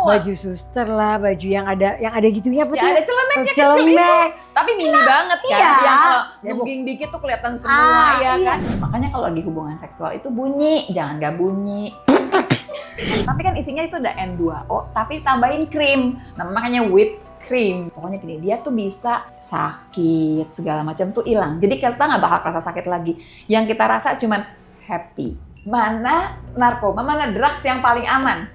Baju suster lah, baju yang ada gitunya apa tuh? Ya ada celemek kecil itu. Tapi mini banget kan. Iya. Yang kalau nungging dikit tuh kelihatan semua ya kan. Makanya kalau lagi hubungan seksual itu bunyi, jangan gak bunyi. Tapi kan isinya itu ada N2O, tapi tambahin krim. Nah makanya whipped cream. Pokoknya gini, dia tuh bisa sakit, segala macam tuh hilang. Jadi kita nggak bakal rasa sakit lagi. Yang kita rasa cuman happy. Mana narkoba, mana drugs yang paling aman?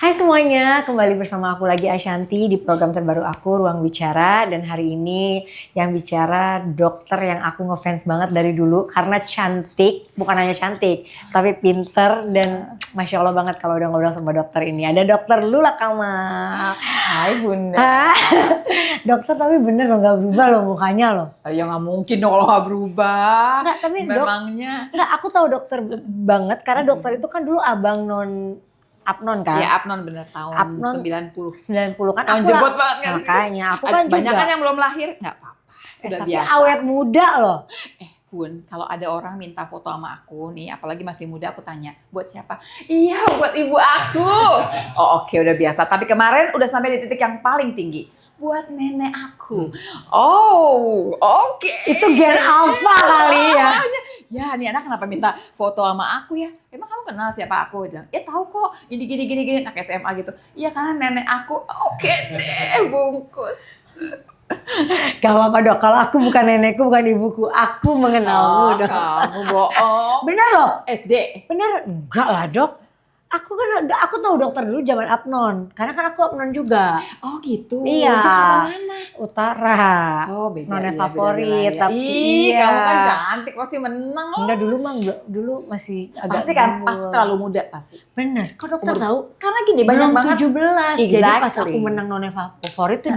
Hai semuanya, kembali bersama aku lagi Ashanti di program terbaru aku Ruang Bicara. Dan hari ini yang bicara dokter yang aku ngefans banget dari dulu karena cantik, bukan hanya cantik tapi pinter dan Masya Allah banget kalau udah ngobrol sama dokter ini. Ada dokter Lula Kamal. Hai Bunda. Dokter tapi bener loh, gak berubah loh mukanya loh. Ya nggak mungkin dong kalau nggak berubah. Enggak, tapi memangnya. Enggak, aku tahu dokter banget karena dokter itu kan dulu abang Apnon kan? Ya Apnon bener, tahun Apnon 90 kan tahun aku jebot banget kan sih? Makanya aku kan juga. Banyak kan yang belum lahir, nggak apa-apa, sudah tapi biasa. awet muda loh. Bun, kalau ada orang minta foto sama aku nih, apalagi masih muda, aku tanya, buat siapa? Iya, buat ibu aku. Oh oke, udah biasa. Tapi kemarin udah sampai di titik yang paling tinggi. Buat nenek aku. Oh, oke. Itu gen alpha kali ya. Ya, nih anak kenapa minta foto sama aku ya? Emang kamu kenal siapa aku? Dia bilang, ya tahu kok. Gini. Anak SMA gitu. Iya, karena nenek aku. Oke deh, bungkus. Gak apa-apa dok, kalau aku bukan nenekku, bukan ibuku, aku mengenalmu dok. Kamu bohong. Bener loh? SD? Bener? Enggak lah dok. Aku tahu dokter dulu zaman Apnon, karena kan aku Apnon juga. Oh gitu. Iya. Jakarta mana? Utara. Oh beda. Nona Iya, favorit, beda-beda ya. tapi Ih, iya. kamu kan cantik, pasti menang loh. Enggak dulu masih agak Pasti kan, gembul. pas terlalu muda pasti. Bener, kok dokter tahu? Karena gini, banyak Belum banget. 17, jadi pas Exactly. aku menang Nona favorit tuh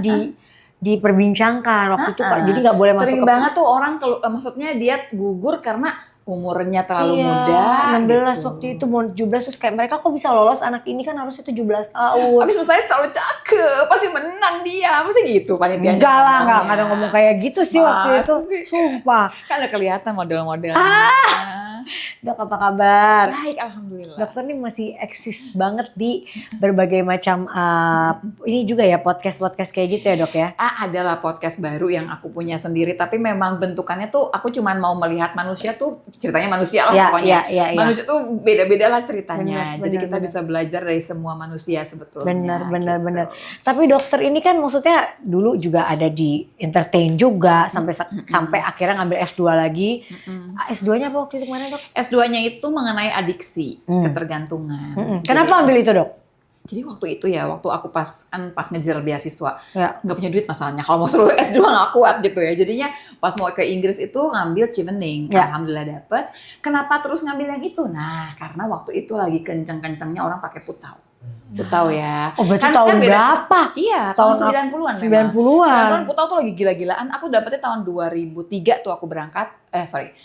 diperbincangkan waktu itu Kak. Jadi nggak boleh masuk Sering ke banget tuh orang, maksudnya dia gugur karena umurnya terlalu iya, muda. 16 gitu. waktu itu mau 17 terus kayak mereka kok bisa lolos, anak ini kan harusnya 17 tahun. Habis saya selalu cakep, pasti menang dia, pasti gitu panitianya. Enggak lah, enggak ada ngomong kayak gitu sih waktu itu. Sih? Sumpah. Kan udah kelihatan model-modelnya. Dok, apa kabar? Baik, alhamdulillah. Dokter nih masih eksis banget di berbagai macam ini juga ya podcast kayak gitu ya dok ya? Adalah podcast baru yang aku punya sendiri, tapi memang bentukannya tuh aku cuman mau melihat manusia tuh, ceritanya manusia lah Ya, pokoknya. ya. Manusia tuh beda-beda lah ceritanya. Benar, Jadi kita benar. bisa belajar dari semua manusia sebetulnya. Benar. Tapi dokter ini kan maksudnya dulu juga ada di entertain juga sampai akhirnya ngambil S2 lagi. S2-nya apa waktu itu kemana dok? S2-nya itu mengenai adiksi, ketergantungan. Kenapa ambil itu dok? Jadi waktu itu ya, waktu aku pas ngejar beasiswa, Ya. nggak punya duit masalahnya. Kalau mau suruh S2 nggak kuat gitu ya. Jadinya pas mau ke Inggris itu ngambil Chevening. Ya. Alhamdulillah dapet. Kenapa terus ngambil yang itu? Nah, karena waktu itu lagi kenceng-kencengnya orang pakai putau. Putau ya. Oh berarti Kan tahun beda- berapa? Iya, tahun 90-an memang. 90-an. 90-an putau tuh lagi gila-gilaan. Aku dapetnya tahun 2003 tuh aku berangkat.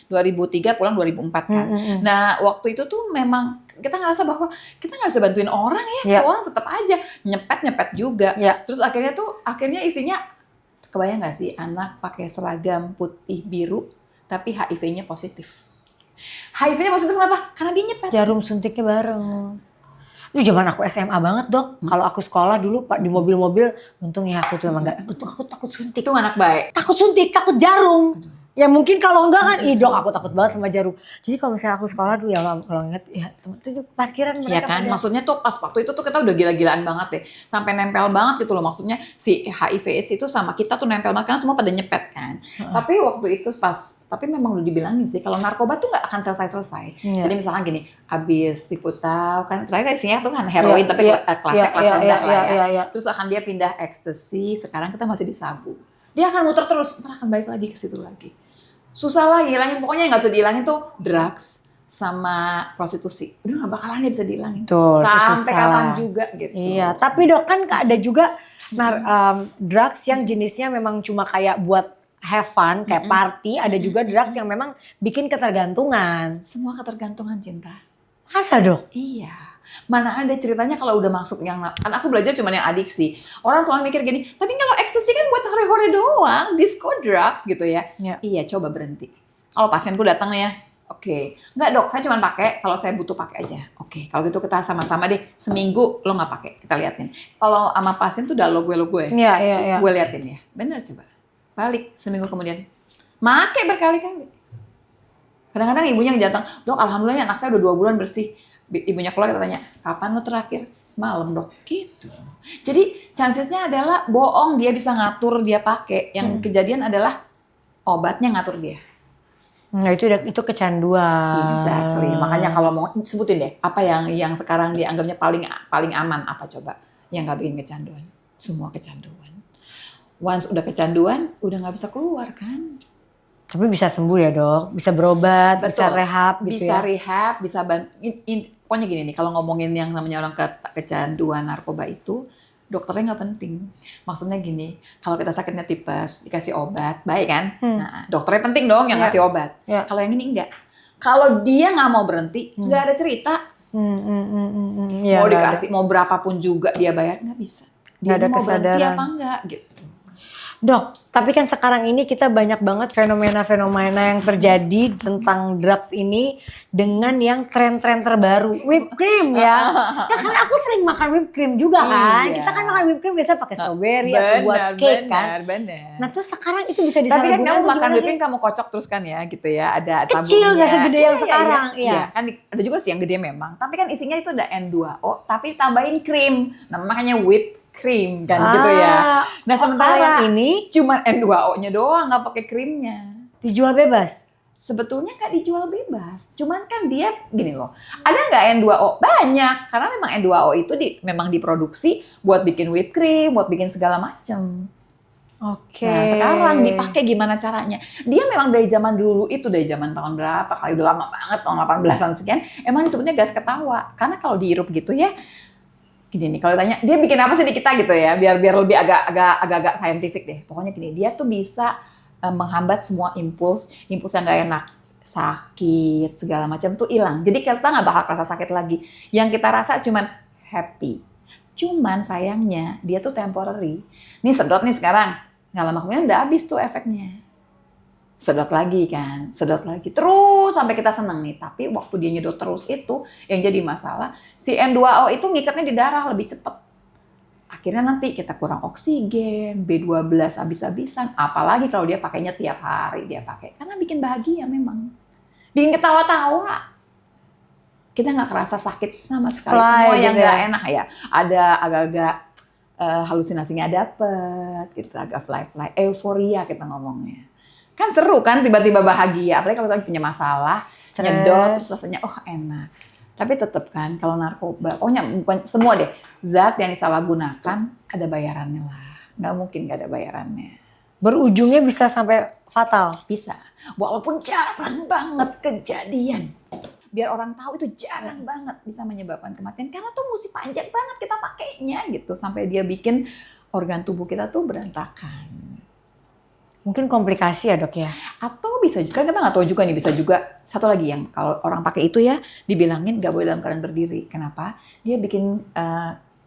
2003 pulang 2004 kan. Nah, waktu itu tuh memang kita ngerasa bahwa kita nggak bisa bantuin orang ya. Ya. Orang tetap aja nyepet juga. Ya. Terus akhirnya isinya, kebayang nggak sih anak pakai seragam putih biru tapi HIV-nya positif. HIV-nya positif kenapa? Karena dia nyepet. Jarum suntiknya bareng. Itu zaman aku SMA banget dok. Kalau aku sekolah dulu pak di mobil-mobil, untung ya aku tuh emang nggak. Aku takut suntik. Itu anak baik. Takut suntik, takut jarum. Ya mungkin kalau enggak kan, dok aku takut banget sama jarum. Jadi kalau misalnya aku sekolah dulu ya kalau inget ya itu parkiran mereka. Iya kan, maksudnya tuh pas waktu itu tuh kita udah gila-gilaan banget deh. Sampai nempel banget gitu loh, maksudnya si HIV AIDS itu sama kita tuh nempel banget karena semua pada nyepet kan. Tapi waktu itu tapi memang udah dibilangin sih kalau narkoba tuh nggak akan selesai-selesai. Iya. Jadi misalkan gini, habis si putau kan ternyata isinya tuh kan heroin tapi kelasnya kelas Iya, rendah lah ya. iya. Terus akan dia pindah ekstasi, sekarang kita masih di sabu. Dia akan muter terus, ntar akan balik lagi ke situ lagi. Susah lah hilangin, pokoknya yang nggak bisa dihilangin tuh drugs sama prostitusi. Udah nggak bakalan dia bisa dihilangin. Betul, itu Sampai susah kapan lah. juga gitu. Iya, tapi dok kan ada juga drugs yang jenisnya memang cuma kayak buat have fun, kayak party. Ada juga drugs yang memang bikin ketergantungan. Semua ketergantungan cinta. Masa dok? Iya. Mana ada ceritanya kalau udah masuk yang, kan aku belajar cuma yang adiksi. Orang selalu mikir gini, tapi kalau ekstasi kan buat hore-hore doang, disco drugs gitu ya. Ya. Iya, coba berhenti. Kalau pasienku datang ya, oke, nggak dok, saya cuma pakai kalau saya butuh pakai aja. Oke, kalau gitu kita sama-sama deh, seminggu lo nggak pakai, kita liatin. Kalau sama pasien tuh udah lo gue, Iya. gue liatin ya, bener coba. Balik seminggu kemudian, make berkali-kali. Kadang-kadang ibunya yang datang, dok alhamdulillah anak saya udah 2 bulan bersih. Ibunya keluar kita tanya, kapan lo terakhir? Semalam dok, gitu. Jadi chancesnya adalah bohong, dia bisa ngatur dia pakai. Yang kejadian adalah obatnya ngatur dia. Nah itu kecanduan. Exactly. Makanya kalau mau sebutin deh, apa yang sekarang dianggapnya paling aman apa coba? Yang nggak bikin kecanduan. Semua kecanduan. Once udah kecanduan, udah nggak bisa keluar kan? Tapi bisa sembuh ya dok, bisa berobat, bisa Betul. rehab gitu Bisa ya. rehab, bisa pokoknya gini nih, kalau ngomongin yang namanya orang kecanduan narkoba itu, dokternya nggak penting. Maksudnya gini, kalau kita sakitnya tipes, dikasih obat, baik kan? Nah, dokternya penting dong yang Ya. ngasih obat. Ya. Kalau yang ini enggak. Kalau dia nggak mau berhenti, nggak ada cerita. Ya, Mau nggak dikasih, mau berapapun juga dia bayar, nggak bisa. Nggak Dia ada mau berhenti kesadaran. apa enggak gitu. Dok, tapi kan sekarang ini kita banyak banget fenomena-fenomena yang terjadi tentang drugs ini dengan yang tren-tren terbaru. Whipped cream ya. Ya kan aku sering makan whipped cream juga kan. Iya. Kita kan makan whipped cream biasa pakai strawberry atau buat cake kan. Benar. Nah terus sekarang itu bisa Tapi kan disalahgunakan kamu tuh makan gimana whipped sih? cream kamu kocok terus kan ya gitu ya. Ada Kecil, tabungnya. nggak segede yang sekarang, iya. Iya, kan ada juga sih yang gede memang. Tapi kan isinya itu ada N2O tapi tambahin krim. Nah makanya whipped cream kan gitu ya. Nah kalau sementara yang ini cuman N2O-nya doang nggak pakai krimnya. dijual bebas. Sebetulnya nggak dijual bebas, cuman kan dia gini loh, ada nggak N2O? Banyak, karena memang N2O itu memang diproduksi buat bikin whipped cream, buat bikin segala macem. Oke. Nah sekarang dipakai gimana caranya? Dia memang dari zaman dulu itu, dari zaman tahun berapa, kali udah lama banget, tahun 18-an sekian, emang disebutnya gas ketawa. Karena kalau dihirup gitu ya, gini nih, kalau ditanya, dia bikin apa sih di kita gitu ya, biar lebih agak saintifik deh. Pokoknya gini, dia tuh bisa menghambat semua impuls yang gak enak, sakit, segala macam tuh hilang. Jadi kita nggak bakal rasa sakit lagi. Yang kita rasa cuman happy. Cuman sayangnya dia tuh temporary. Nih sedot nih sekarang, nggak lama kemudian udah habis tuh efeknya. Sedot lagi kan, sedot lagi. Terus sampai kita seneng nih. Tapi waktu dia nyedot terus itu yang jadi masalah, si N2O itu ngikatnya di darah lebih cepat. Akhirnya nanti kita kurang oksigen, B12 habis-habisan. Apalagi kalau dia pakainya tiap hari dia pakai. Karena bikin bahagia memang. Bikin ketawa-tawa. Kita nggak kerasa sakit sama sekali. Fly Semua gitu yang ya. nggak enak ya. Ada agak-agak halusinasinya dapet. Gitu, agak fly-fly. Euforia kita ngomongnya. Kan seru kan tiba-tiba bahagia. Apalagi kalau kita punya masalah, nyedot terus rasanya oh enak. Tapi tetap kan kalau narkoba, pokoknya bukan semua deh, zat yang disalahgunakan ada bayarannya lah. Nggak mungkin nggak ada bayarannya. Berujungnya bisa sampai fatal. Bisa. Walaupun jarang banget kejadian. Biar orang tahu itu jarang banget bisa menyebabkan kematian. Karena tuh mesti panjang banget kita pakainya gitu. Sampai dia bikin organ tubuh kita tuh berantakan. Mungkin komplikasi ya dok ya? Atau bisa juga, kita nggak tahu juga nih, bisa juga satu lagi yang kalau orang pakai itu ya dibilangin nggak boleh dalam keadaan berdiri. Kenapa? Dia bikin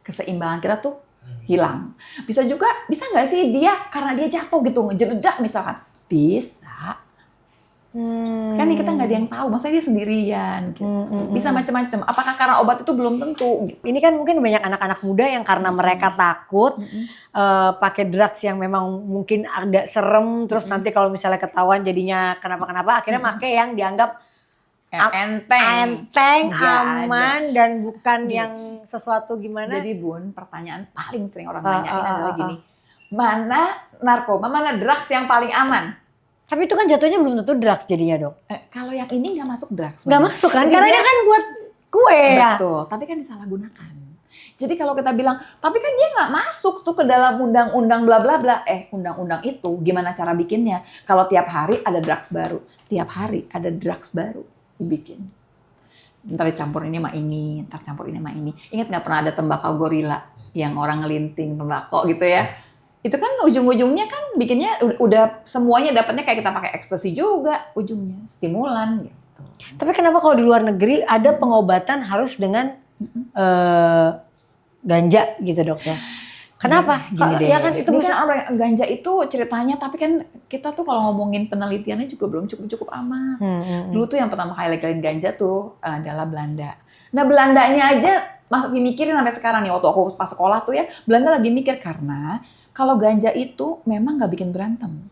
keseimbangan kita tuh hilang. Bisa juga, bisa nggak sih dia karena dia jatuh gitu ngejeledak misalkan? Bisa. Kan kita nggak ada yang tahu, masa dia sendirian gitu. Bisa macam-macam. Apakah karena obat itu belum tentu? Gitu. Ini kan mungkin banyak anak-anak muda yang karena mereka takut pakai drugs yang memang mungkin agak serem, terus nanti kalau misalnya ketahuan jadinya kenapa-kenapa, akhirnya pakai yang dianggap enteng, Nggak aman dan bukan Gini. yang sesuatu gimana. Jadi Bun, pertanyaan paling sering orang tanyain adalah gini, mana narkoba, mana drugs yang paling aman? Tapi itu kan jatuhnya belum tentu drugs jadinya dok. Kalau yang ini nggak masuk drugs. Nggak masuk kan, karena dia kan buat kue ya. Betul, tapi kan disalahgunakan. Jadi kalau kita bilang, tapi kan dia nggak masuk tuh ke dalam undang-undang bla bla bla. Undang-undang itu gimana cara bikinnya? Kalau tiap hari ada drugs baru, tiap hari ada drugs baru dibikin. Ntar dicampur ini sama ini, ntar campur ini sama ini. Ingat nggak pernah ada tembakau gorila yang orang ngelinting tembakau gitu ya? Itu kan ujung-ujungnya kan bikinnya udah semuanya dapatnya kayak kita pakai ekstasi juga ujungnya, stimulan gitu. Tapi kenapa kalau di luar negeri ada pengobatan harus dengan ganja gitu dok ya? Kenapa? Gini deh. Ya kan itu Ini bisa kan orang ganja itu ceritanya, tapi kan kita tuh kalau ngomongin penelitiannya juga belum cukup amat. Dulu tuh yang pertama kali legalin ganja tuh adalah Belanda. Nah Belandanya aja masih mikirin sampai sekarang nih, waktu aku pas sekolah tuh ya, Belanda lagi mikir karena kalau ganja itu memang nggak bikin berantem.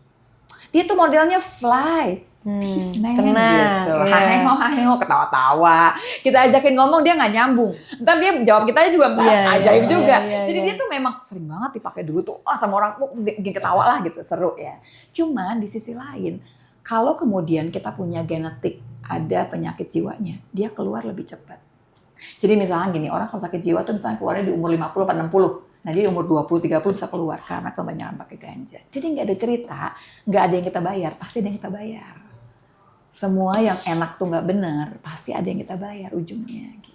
Dia tuh modelnya fly, peace man gitu. Iya. Haheho, ketawa-tawa. Kita ajakin ngomong dia nggak nyambung. Ntar dia jawab kita juga nggak ajaib juga. Jadi dia tuh memang sering banget dipakai dulu tuh. Sama orang bikin ketawa lah gitu, seru ya. Cuman di sisi lain, kalau kemudian kita punya genetik ada penyakit jiwanya, dia keluar lebih cepat. Jadi misalnya gini, orang kalau sakit jiwa tuh misalnya keluarnya di umur 50 atau 60. Nah dia di umur 20-30 bisa keluar karena kebanyakan pakai ganja. Jadi nggak ada cerita, nggak ada yang kita bayar, pasti ada yang kita bayar. Semua yang enak tuh nggak benar, pasti ada yang kita bayar ujungnya gitu.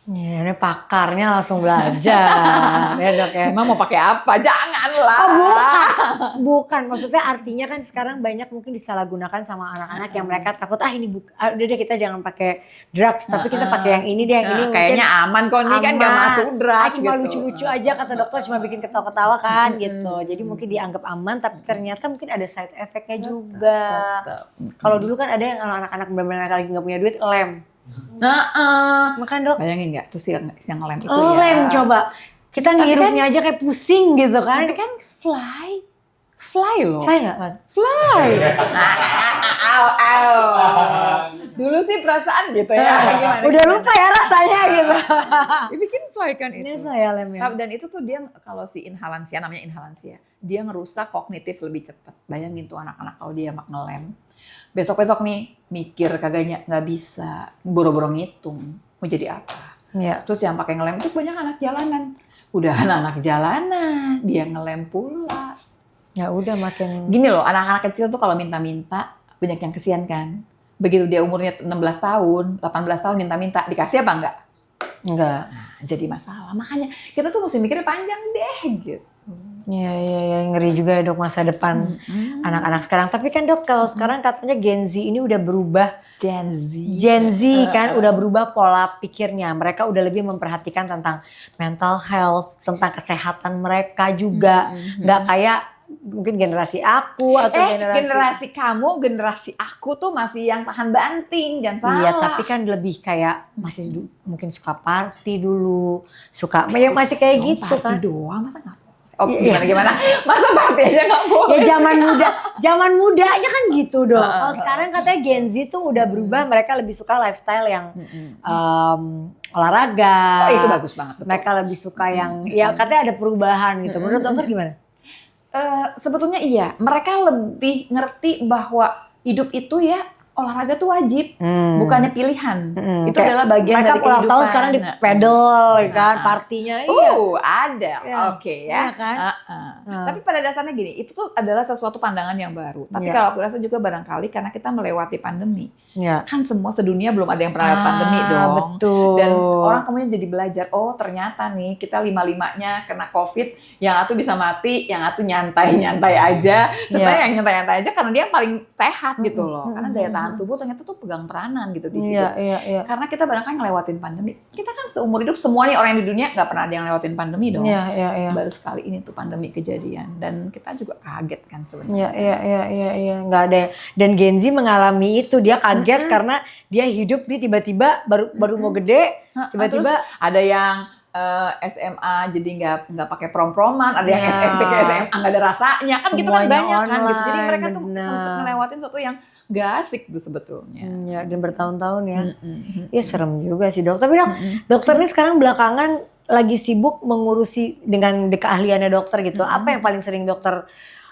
Ya, ini pakarnya langsung belajar ya dok ya. Emang mau pakai apa? Janganlah. Oh bukan. Maksudnya artinya kan sekarang banyak mungkin disalahgunakan sama anak-anak yang mereka takut ini udah deh kita jangan pakai drugs tapi kita pakai yang ini deh yang ini. Kayaknya aman kok ini kan nggak masuk drugs. Cuma gitu. lucu-lucu aja kata dokter cuma bikin ketawa-ketawa kan gitu. Jadi mungkin dianggap aman tapi ternyata mungkin ada side effect-nya juga. Kalau dulu kan ada yang anak-anak benar-benar lagi nggak punya duit lem. Makan dok. Bayangin nggak tuh siang lem itu ya. Lem coba. Kita ngirupnya aja kayak pusing gitu kan. Tapi kan fly loh. Fly nggak kan? Fly. Dulu sih perasaan gitu ya. Gimana? Udah lupa ya rasanya gitu. Dibikin fly kan itu. Ini fly ya lemnya. Dan itu tuh dia kalau si inhalansia namanya inhalansia, dia ngerusak kognitif lebih cepat. Bayangin tuh anak-anak kalau dia ngelem. Besok-besok nih mikir kagaknya nggak bisa, boro-boro ngitung mau jadi apa. Ya. Terus yang pakai ngelem itu banyak anak jalanan. Udah anak jalanan, dia ngelem pula. Ya udah makin. Gini loh, anak-anak kecil tuh kalau minta-minta banyak yang kesian kan. Begitu dia umurnya 16 tahun, 18 tahun minta-minta, dikasih apa enggak? Enggak. Nah, jadi masalah. Makanya kita tuh mesti mikirnya panjang deh gitu. Iya, ngeri juga ya dok masa depan anak-anak sekarang. Tapi kan dok kalau sekarang katanya Gen Z ini udah berubah. Gen Z kan udah berubah pola pikirnya. Mereka udah lebih memperhatikan tentang mental health, tentang kesehatan mereka juga. Nggak kayak mungkin generasi aku atau generasi kamu, generasi aku tuh masih yang tahan banting, jangan salah. Iya, tapi kan lebih kayak masih mungkin suka party dulu, suka masih kayak gitu kan. Party doang, masa nggak? Oh gimana? Masa party aja nggak boleh? Ya zaman mudanya kan gitu dong. Kalau sekarang katanya Gen Z tuh udah berubah, mereka lebih suka lifestyle yang olahraga. Oh itu bagus banget. Betul. Mereka lebih suka yang, ya katanya ada perubahan gitu. Menurut dokter gimana? Sebetulnya iya, mereka lebih ngerti bahwa hidup itu ya olahraga tuh wajib, bukannya pilihan. Itu adalah bagian dari kehidupan. Mereka ulang tahun sekarang di pedal kan, partinya. Ada, oke ya. Iya kan? Tapi pada dasarnya gini, itu tuh adalah sesuatu pandangan yang baru. Tapi kalau aku rasa juga barangkali karena kita melewati pandemi. Kan semua sedunia belum ada yang pernah lewat pandemi dong. Betul. Dan orang kemudian jadi belajar, oh ternyata nih kita 5-5-nya kena COVID, yang satu bisa mati, yang satu nyantai-nyantai aja. Sebenarnya yang nyantai-nyantai aja karena dia yang paling sehat gitu loh. Karena daya tahan tubuh ternyata tuh pegang peranan gitu di hidup. Karena kita barangkali ngelewatin pandemi. Kita kan seumur hidup semua nih orang di dunia nggak pernah ada yang lewatin pandemi dong. Baru sekali ini tuh pandemi kejadian dan kita juga kaget kan sebenarnya. Iya, nggak ada. Dan Gen Z mengalami itu, dia kaget karena dia hidup di tiba-tiba baru mau gede, tiba-tiba ada yang SMA jadi nggak pakai prom-proman, ada yang SMP ke SMA nggak ada rasanya kan, gitu kan banyak online, kan gitu. Jadi mereka tuh sempat ngelewatin sesuatu yang gak asik tuh sebetulnya. Ya, dan bertahun-tahun ya. Iya serem juga sih dok. Tapi dok, dokter ini sekarang belakangan lagi sibuk mengurusi dengan keahliannya dokter gitu. Apa yang paling sering dokter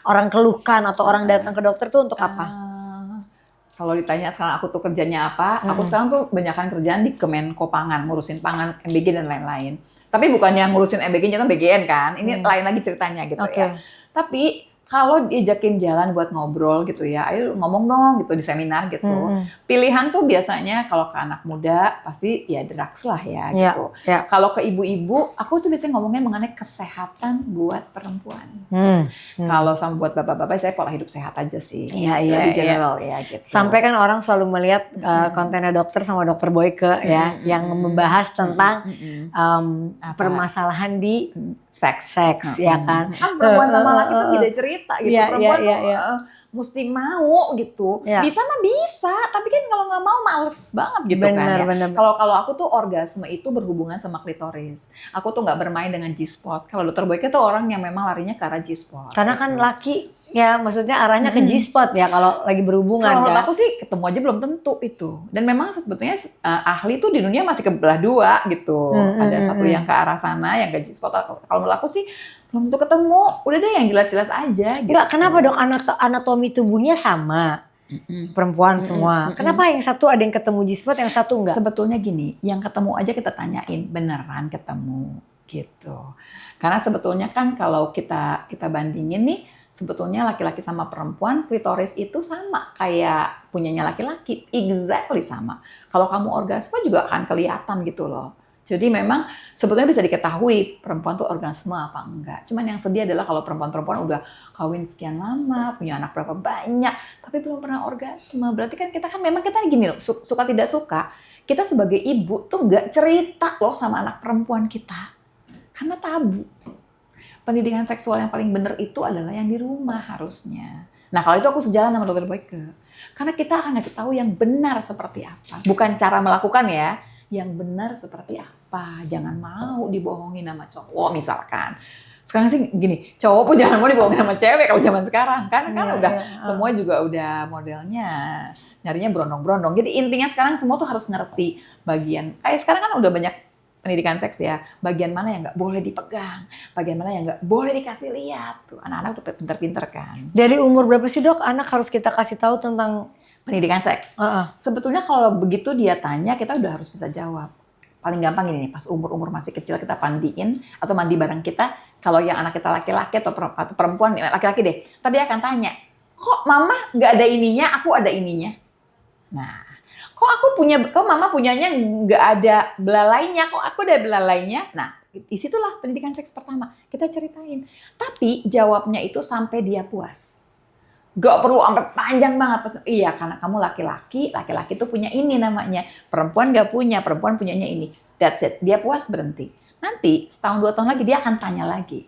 orang keluhkan atau orang datang ke dokter tuh untuk apa? Kalau ditanya sekarang aku tuh kerjanya apa, aku sekarang tuh banyakan kerjaan di Kemenko Pangan, ngurusin pangan, MBG dan lain-lain. Tapi bukannya ngurusin MBG nyata BGN kan, ini lain lagi ceritanya gitu ya. Tapi kalau diajakin jalan buat ngobrol gitu ya, ayo ngomong dong gitu di seminar gitu. Pilihan tuh biasanya kalau ke anak muda pasti ya drugs lah ya gitu. Kalau ke ibu-ibu, aku tuh biasanya ngomongnya mengenai kesehatan buat perempuan. Kalau sama buat bapak-bapak saya pola hidup sehat aja sih. Lebih general ya gitu. Sampai kan orang selalu melihat kontennya dokter sama dokter Boyke ya, yang membahas tentang permasalahan di seks. ya kan. Kan perempuan sama laki tuh beda cerita gitu. Iya, Perempuan iya, tuh iya. mesti mau gitu. Iya. Bisa mah bisa, tapi kan kalau nggak mau males banget gitu kan ya. Benar. Kalau aku tuh orgasme itu berhubungan sama klitoris. Aku tuh nggak bermain dengan G-spot. Kalau dokter Boyke tuh orang yang memang larinya ke arah G-spot. Karena kan laki ya maksudnya arahnya ke G-spot ya kalau lagi berhubungan Kalau menurut kan. aku sih ketemu aja belum tentu itu. Dan memang sebetulnya ahli tuh di dunia masih kebelah dua gitu. Ada satu yang ke arah sana, yang ke G-spot. Kalau menurut aku sih belum tentu ketemu. Udah deh yang jelas-jelas aja gitu. Enggak, kenapa dok anatomi tubuhnya sama? Perempuan semua. Kenapa yang satu ada yang ketemu G-spot, yang satu enggak? Sebetulnya gini, yang ketemu aja kita tanyain, beneran ketemu gitu. Karena sebetulnya kan kalau kita bandingin nih, sebetulnya laki-laki sama perempuan, klitoris itu sama kayak punyanya laki-laki, exactly sama. Kalau kamu orgasme juga akan kelihatan gitu loh. Jadi memang sebetulnya bisa diketahui perempuan tuh orgasme apa enggak. Cuman yang sedih adalah kalau perempuan-perempuan udah kawin sekian lama, punya anak berapa banyak, tapi belum pernah orgasme. Berarti kan kita gini loh, suka tidak suka, kita sebagai ibu tuh nggak cerita loh sama anak perempuan kita. Karena tabu. Pendidikan seksual yang paling benar itu adalah yang di rumah harusnya. Nah kalau itu aku sejalan sama dokter Boyke. Karena kita akan ngasih tahu yang benar seperti apa. Bukan cara melakukan ya. Yang benar seperti apa. Jangan mau dibohongin sama cowok misalkan. Sekarang sih gini, cowok pun jangan mau dibohongin sama cewek kalau zaman sekarang. Karena kan semua juga udah modelnya nyarinya berondong-berondong. Jadi intinya sekarang semua tuh harus ngerti bagian. Kayak sekarang kan udah banyak pendidikan seks ya, bagian mana yang nggak boleh dipegang, bagian mana yang nggak boleh dikasih lihat. Tuh anak-anak tuh pinter-pinter kan. Dari umur berapa sih dok anak harus kita kasih tahu tentang pendidikan seks? Sebetulnya kalau begitu dia tanya, kita udah harus bisa jawab. Paling gampang ini nih, pas umur-umur masih kecil kita mandiin atau mandi bareng kita. Kalau yang anak kita laki-laki atau perempuan, laki-laki deh, tadi akan tanya, kok mama nggak ada ininya, aku ada ininya. Nah. Kok mama punyanya nggak ada belalainya, kok aku ada belalainya. Nah, disitulah pendidikan seks pertama. Kita ceritain. Tapi jawabnya itu sampai dia puas. Gak perlu sampai panjang banget. Iya, karena kamu laki-laki itu punya ini namanya. Perempuan gak punya, perempuan punyanya ini. That's it. Dia puas berhenti. Nanti setahun 2 tahun lagi dia akan tanya lagi.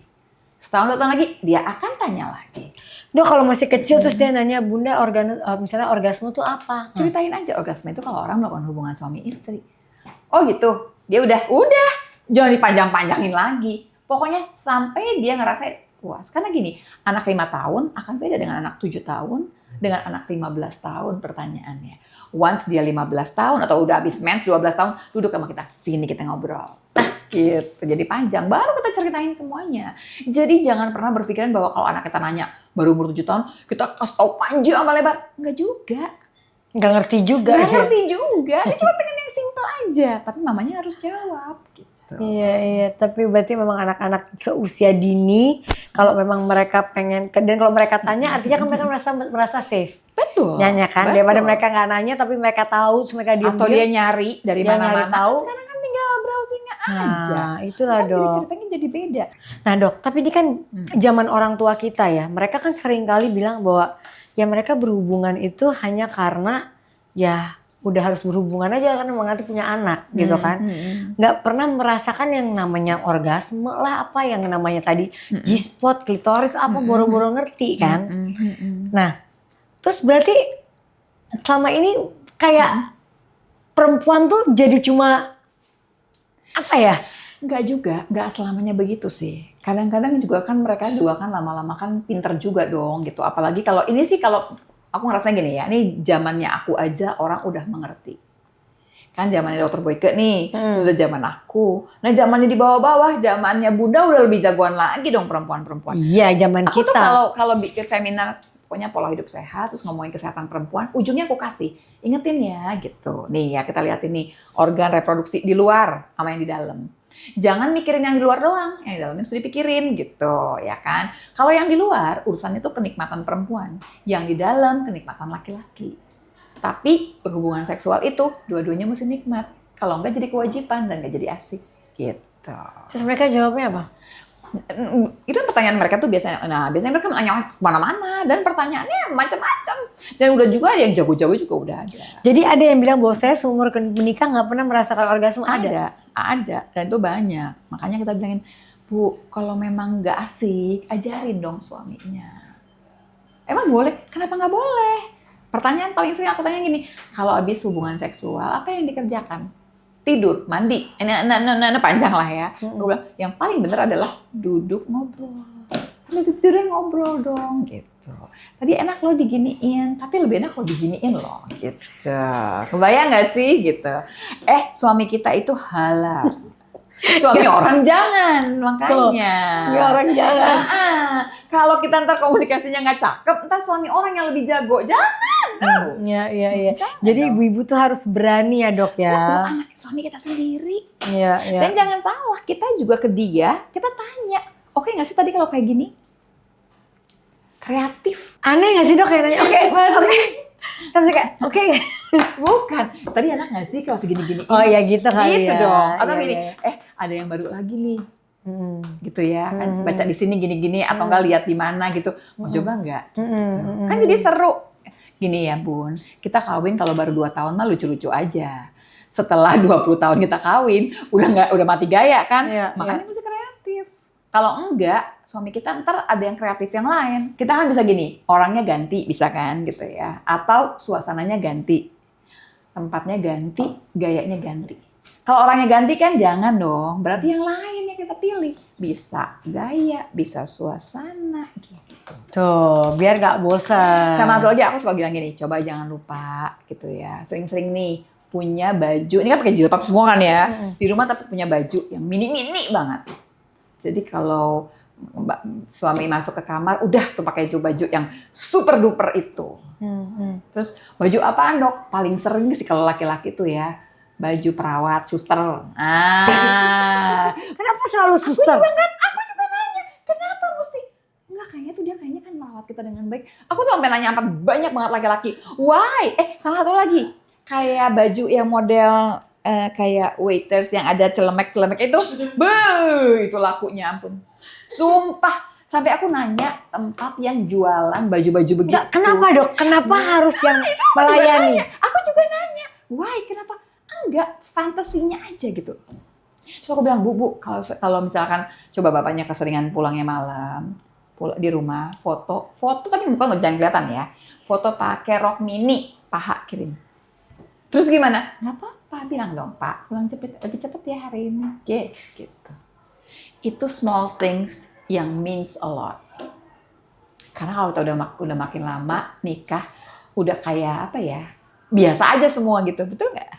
Setahun 2 tahun lagi dia akan tanya lagi. Dok kalau masih kecil terus dia nanya, bunda misalnya orgasme tuh apa? Ceritain aja orgasme itu kalau orang melakukan hubungan suami istri. Oh gitu, dia udah, jangan dipanjang-panjangin lagi. Pokoknya sampai dia ngerasa puas. Karena gini, anak 5 tahun akan beda dengan anak 7 tahun, dengan anak 15 tahun pertanyaannya. Once dia 15 tahun atau udah habis mens 12 tahun, duduk sama kita, sini kita ngobrol. Gitu, jadi panjang, baru kita ceritain semuanya. Jadi jangan pernah berpikiran bahwa kalau anak kita nanya baru umur 7 tahun, kita kasih tau panjang sama lebar. Enggak juga. Nggak ngerti juga. Dia cuma pengen yang simple aja, tapi mamanya harus jawab gitu. Iya, tapi berarti memang anak-anak seusia dini, kalau memang mereka pengen, dan kalau mereka tanya artinya kan mereka merasa safe. Betul. Nanya kan, daripada mereka nggak nanya tapi mereka tahu, terus mereka diem. Atau dia nyari dari mana-mana. Tahu. Sekarang kan tinggal browsingnya aja. Nah, itulah kan dok. Jadi ceritanya jadi beda. Nah dok, tapi ini kan zaman orang tua kita ya, mereka kan sering kali bilang bahwa ya mereka berhubungan itu hanya karena ya udah harus berhubungan aja karena menganti punya anak gitu kan. Nggak pernah merasakan yang namanya orgasme lah, apa yang namanya tadi G-spot, klitoris, apa boro-boro ngerti kan. Nah, terus berarti selama ini kayak perempuan tuh jadi cuma apa ya? Enggak juga, enggak selamanya begitu sih. Kadang-kadang juga kan mereka juga kan lama-lama kan pinter juga dong gitu. Apalagi kalau ini sih kalau aku ngerasa gini ya, ini zamannya aku aja orang udah mengerti. Kan zamannya dokter Boyke nih, terus udah zaman aku. Nah zamannya di bawah-bawah, zamannya Bunda udah lebih jagoan lagi dong perempuan-perempuan. Iya, zaman aku kita. Aku tuh kalau bikin seminar pokoknya pola hidup sehat, terus ngomongin kesehatan perempuan, ujungnya aku kasih, ingetin ya gitu. Nih ya kita lihat ini, organ reproduksi di luar sama yang di dalam. Jangan mikirin yang di luar doang, yang di dalamnya mesti dipikirin gitu ya kan. Kalau yang di luar, urusannya itu kenikmatan perempuan. Yang di dalam, kenikmatan laki-laki. Tapi berhubungan seksual itu, dua-duanya mesti nikmat. Kalau enggak jadi kewajiban dan enggak jadi asik gitu. Terus mereka jawabnya apa? Itu pertanyaan mereka tuh biasanya, biasanya mereka nanya kemana-mana dan pertanyaannya macam-macam dan udah juga ada yang jago-jago juga udah ada. Jadi ada yang bilang bahwa saya seumur menikah nggak pernah merasakan orgasme? Ada dan itu banyak. Makanya kita bilangin Bu, kalau memang nggak asik, ajarin dong suaminya. Emang boleh? Kenapa nggak boleh? Pertanyaan paling sering aku tanya gini, kalau habis hubungan seksual, apa yang dikerjakan? Tidur, mandi, panjang lah ya. Gue bilang, yang paling bener adalah duduk ngobrol. Sambil tidurnya ngobrol dong, gitu. Tadi enak lo diginiin, tapi lebih enak lo diginiin loh, gitu. Kebayang nggak sih, gitu. Suami kita itu halal. Suami orang jangan, makanya. Suami orang jangan. Kalau kita ntar komunikasinya nggak cakep, ntar suami orang yang lebih jago. Jangan. Iya. Jadi ibu-ibu tuh harus berani ya dok ya. Anak suami kita sendiri. Iya. Dan jangan salah, kita juga ke dia, kita tanya, oke nggak sih tadi kalau kayak gini? Kreatif. Aneh nggak sih dok kayak nanya, oke. Kan kayak, oke. Bukan. Tadi enak nggak sih kalau segini-gini? Oh ya gitu kali gitu ya. dong. Atau Iya, gini, iya. ada yang baru lagi nih. Gitu ya kan, baca di sini gini-gini atau enggak lihat di mana gitu. Mau coba nggak? Kan jadi seru. Gini ya Bun, kita kawin kalau baru 2 tahun mah lucu-lucu aja. Setelah 20 tahun kita kawin, udah mati gaya kan? Iya, Makanya mesti kreatif. Kalau enggak, suami kita ntar ada yang kreatif yang lain. Kita kan bisa gini, orangnya ganti bisa kan gitu ya. Atau suasananya ganti. Tempatnya ganti, gayanya ganti. Kalau orangnya ganti kan jangan dong. Berarti yang lain yang kita pilih. Bisa gaya, bisa suasana gitu. Tuh, biar gak bosan. Sama satu lagi aku suka bilang gini, coba jangan lupa gitu ya. Sering-sering nih punya baju, ini kan pakai jilbab semua kan ya. Di rumah tapi punya baju yang mini-mini banget. Jadi kalau suami masuk ke kamar, udah tuh pakai baju yang super duper itu. Terus baju apaan dok? Paling sering sih kalau laki-laki tuh ya, baju perawat, suster. Kenapa selalu suster? Aku juga nanya, kenapa mesti? Enggak, kayaknya tuh dia kayaknya kan merawat kita dengan baik. Aku tuh sampai nanya apa banyak banget laki-laki. Why? Sama satu lagi, kayak baju yang model kayak waiters yang ada celemek-celemek itu, itu lakunya ampun. Sumpah, sampai aku nanya tempat yang jualan baju-baju begitu. Nggak, kenapa dok? Kenapa harus yang melayani? Aku juga nanya, why? Kenapa? Enggak, fantasinya aja gitu. So aku bilang, Bu, kalau misalkan coba bapaknya keseringan pulangnya malam, di rumah, foto tapi bukan jangan kelihatan ya. Foto pakai rok mini, paha kirim. Terus gimana? Nggak apa-apa, bilang dong Pak, pulang lebih cepet ya hari ini. Gitu. Itu small things yang means a lot. Karena kalau kita udah makin lama nikah, udah kayak apa ya? Biasa aja semua gitu, betul nggak?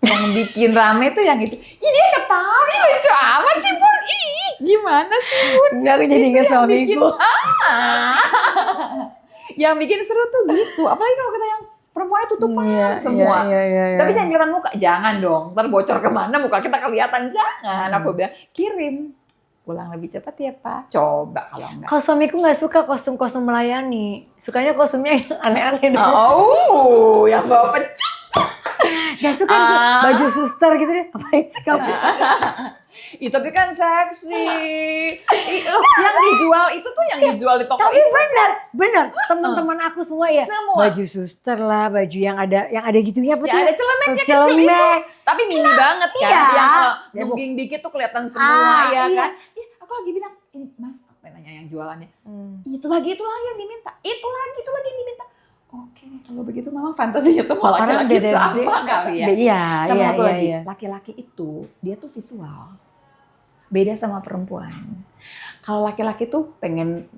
Yang bikin rame tuh yang itu. Ini dia ketawa, lucu amat sih Bun. Gimana sih Bun? Enggak, aku jadi ingat suamiku. Yang bikin seru tuh gitu. Apalagi kalau kita yang perempuannya tutupan semua. Iya. Tapi jangan kelihatan muka. Jangan dong. Ntar bocor kemana muka kita kelihatan. Jangan. Aku bilang, kirim. Pulang lebih cepat ya Pak. Coba kalau enggak. Kalau suamiku nggak suka kostum-kostum melayani. Sukanya kostumnya yang aneh-aneh dong. Oh, yang bawa pecah. Gak suka baju suster gitu deh. Ngapain sih kamu? Tapi kan seksi. Yang dijual itu tuh yang dijual di toko Tapi itu. bener. Teman-teman aku semua ya. Semua. Baju suster lah, baju yang ada gitunya apa Ya tuh? ada celemeknya kecil itu. Tapi mini banget kan. Iya. Yang kalau nungging dikit tuh kelihatan semua ya iya. kan. Aku lagi bilang, ini Mas, apa nanya yang jualannya? Itu lagi yang diminta. Itu lagi yang diminta. Oke, kalau begitu memang fantasinya semua laki-laki sama kali ya. Iya, sama satu lagi, iya. laki-laki itu dia tuh visual. Beda sama perempuan. Kalau laki-laki tuh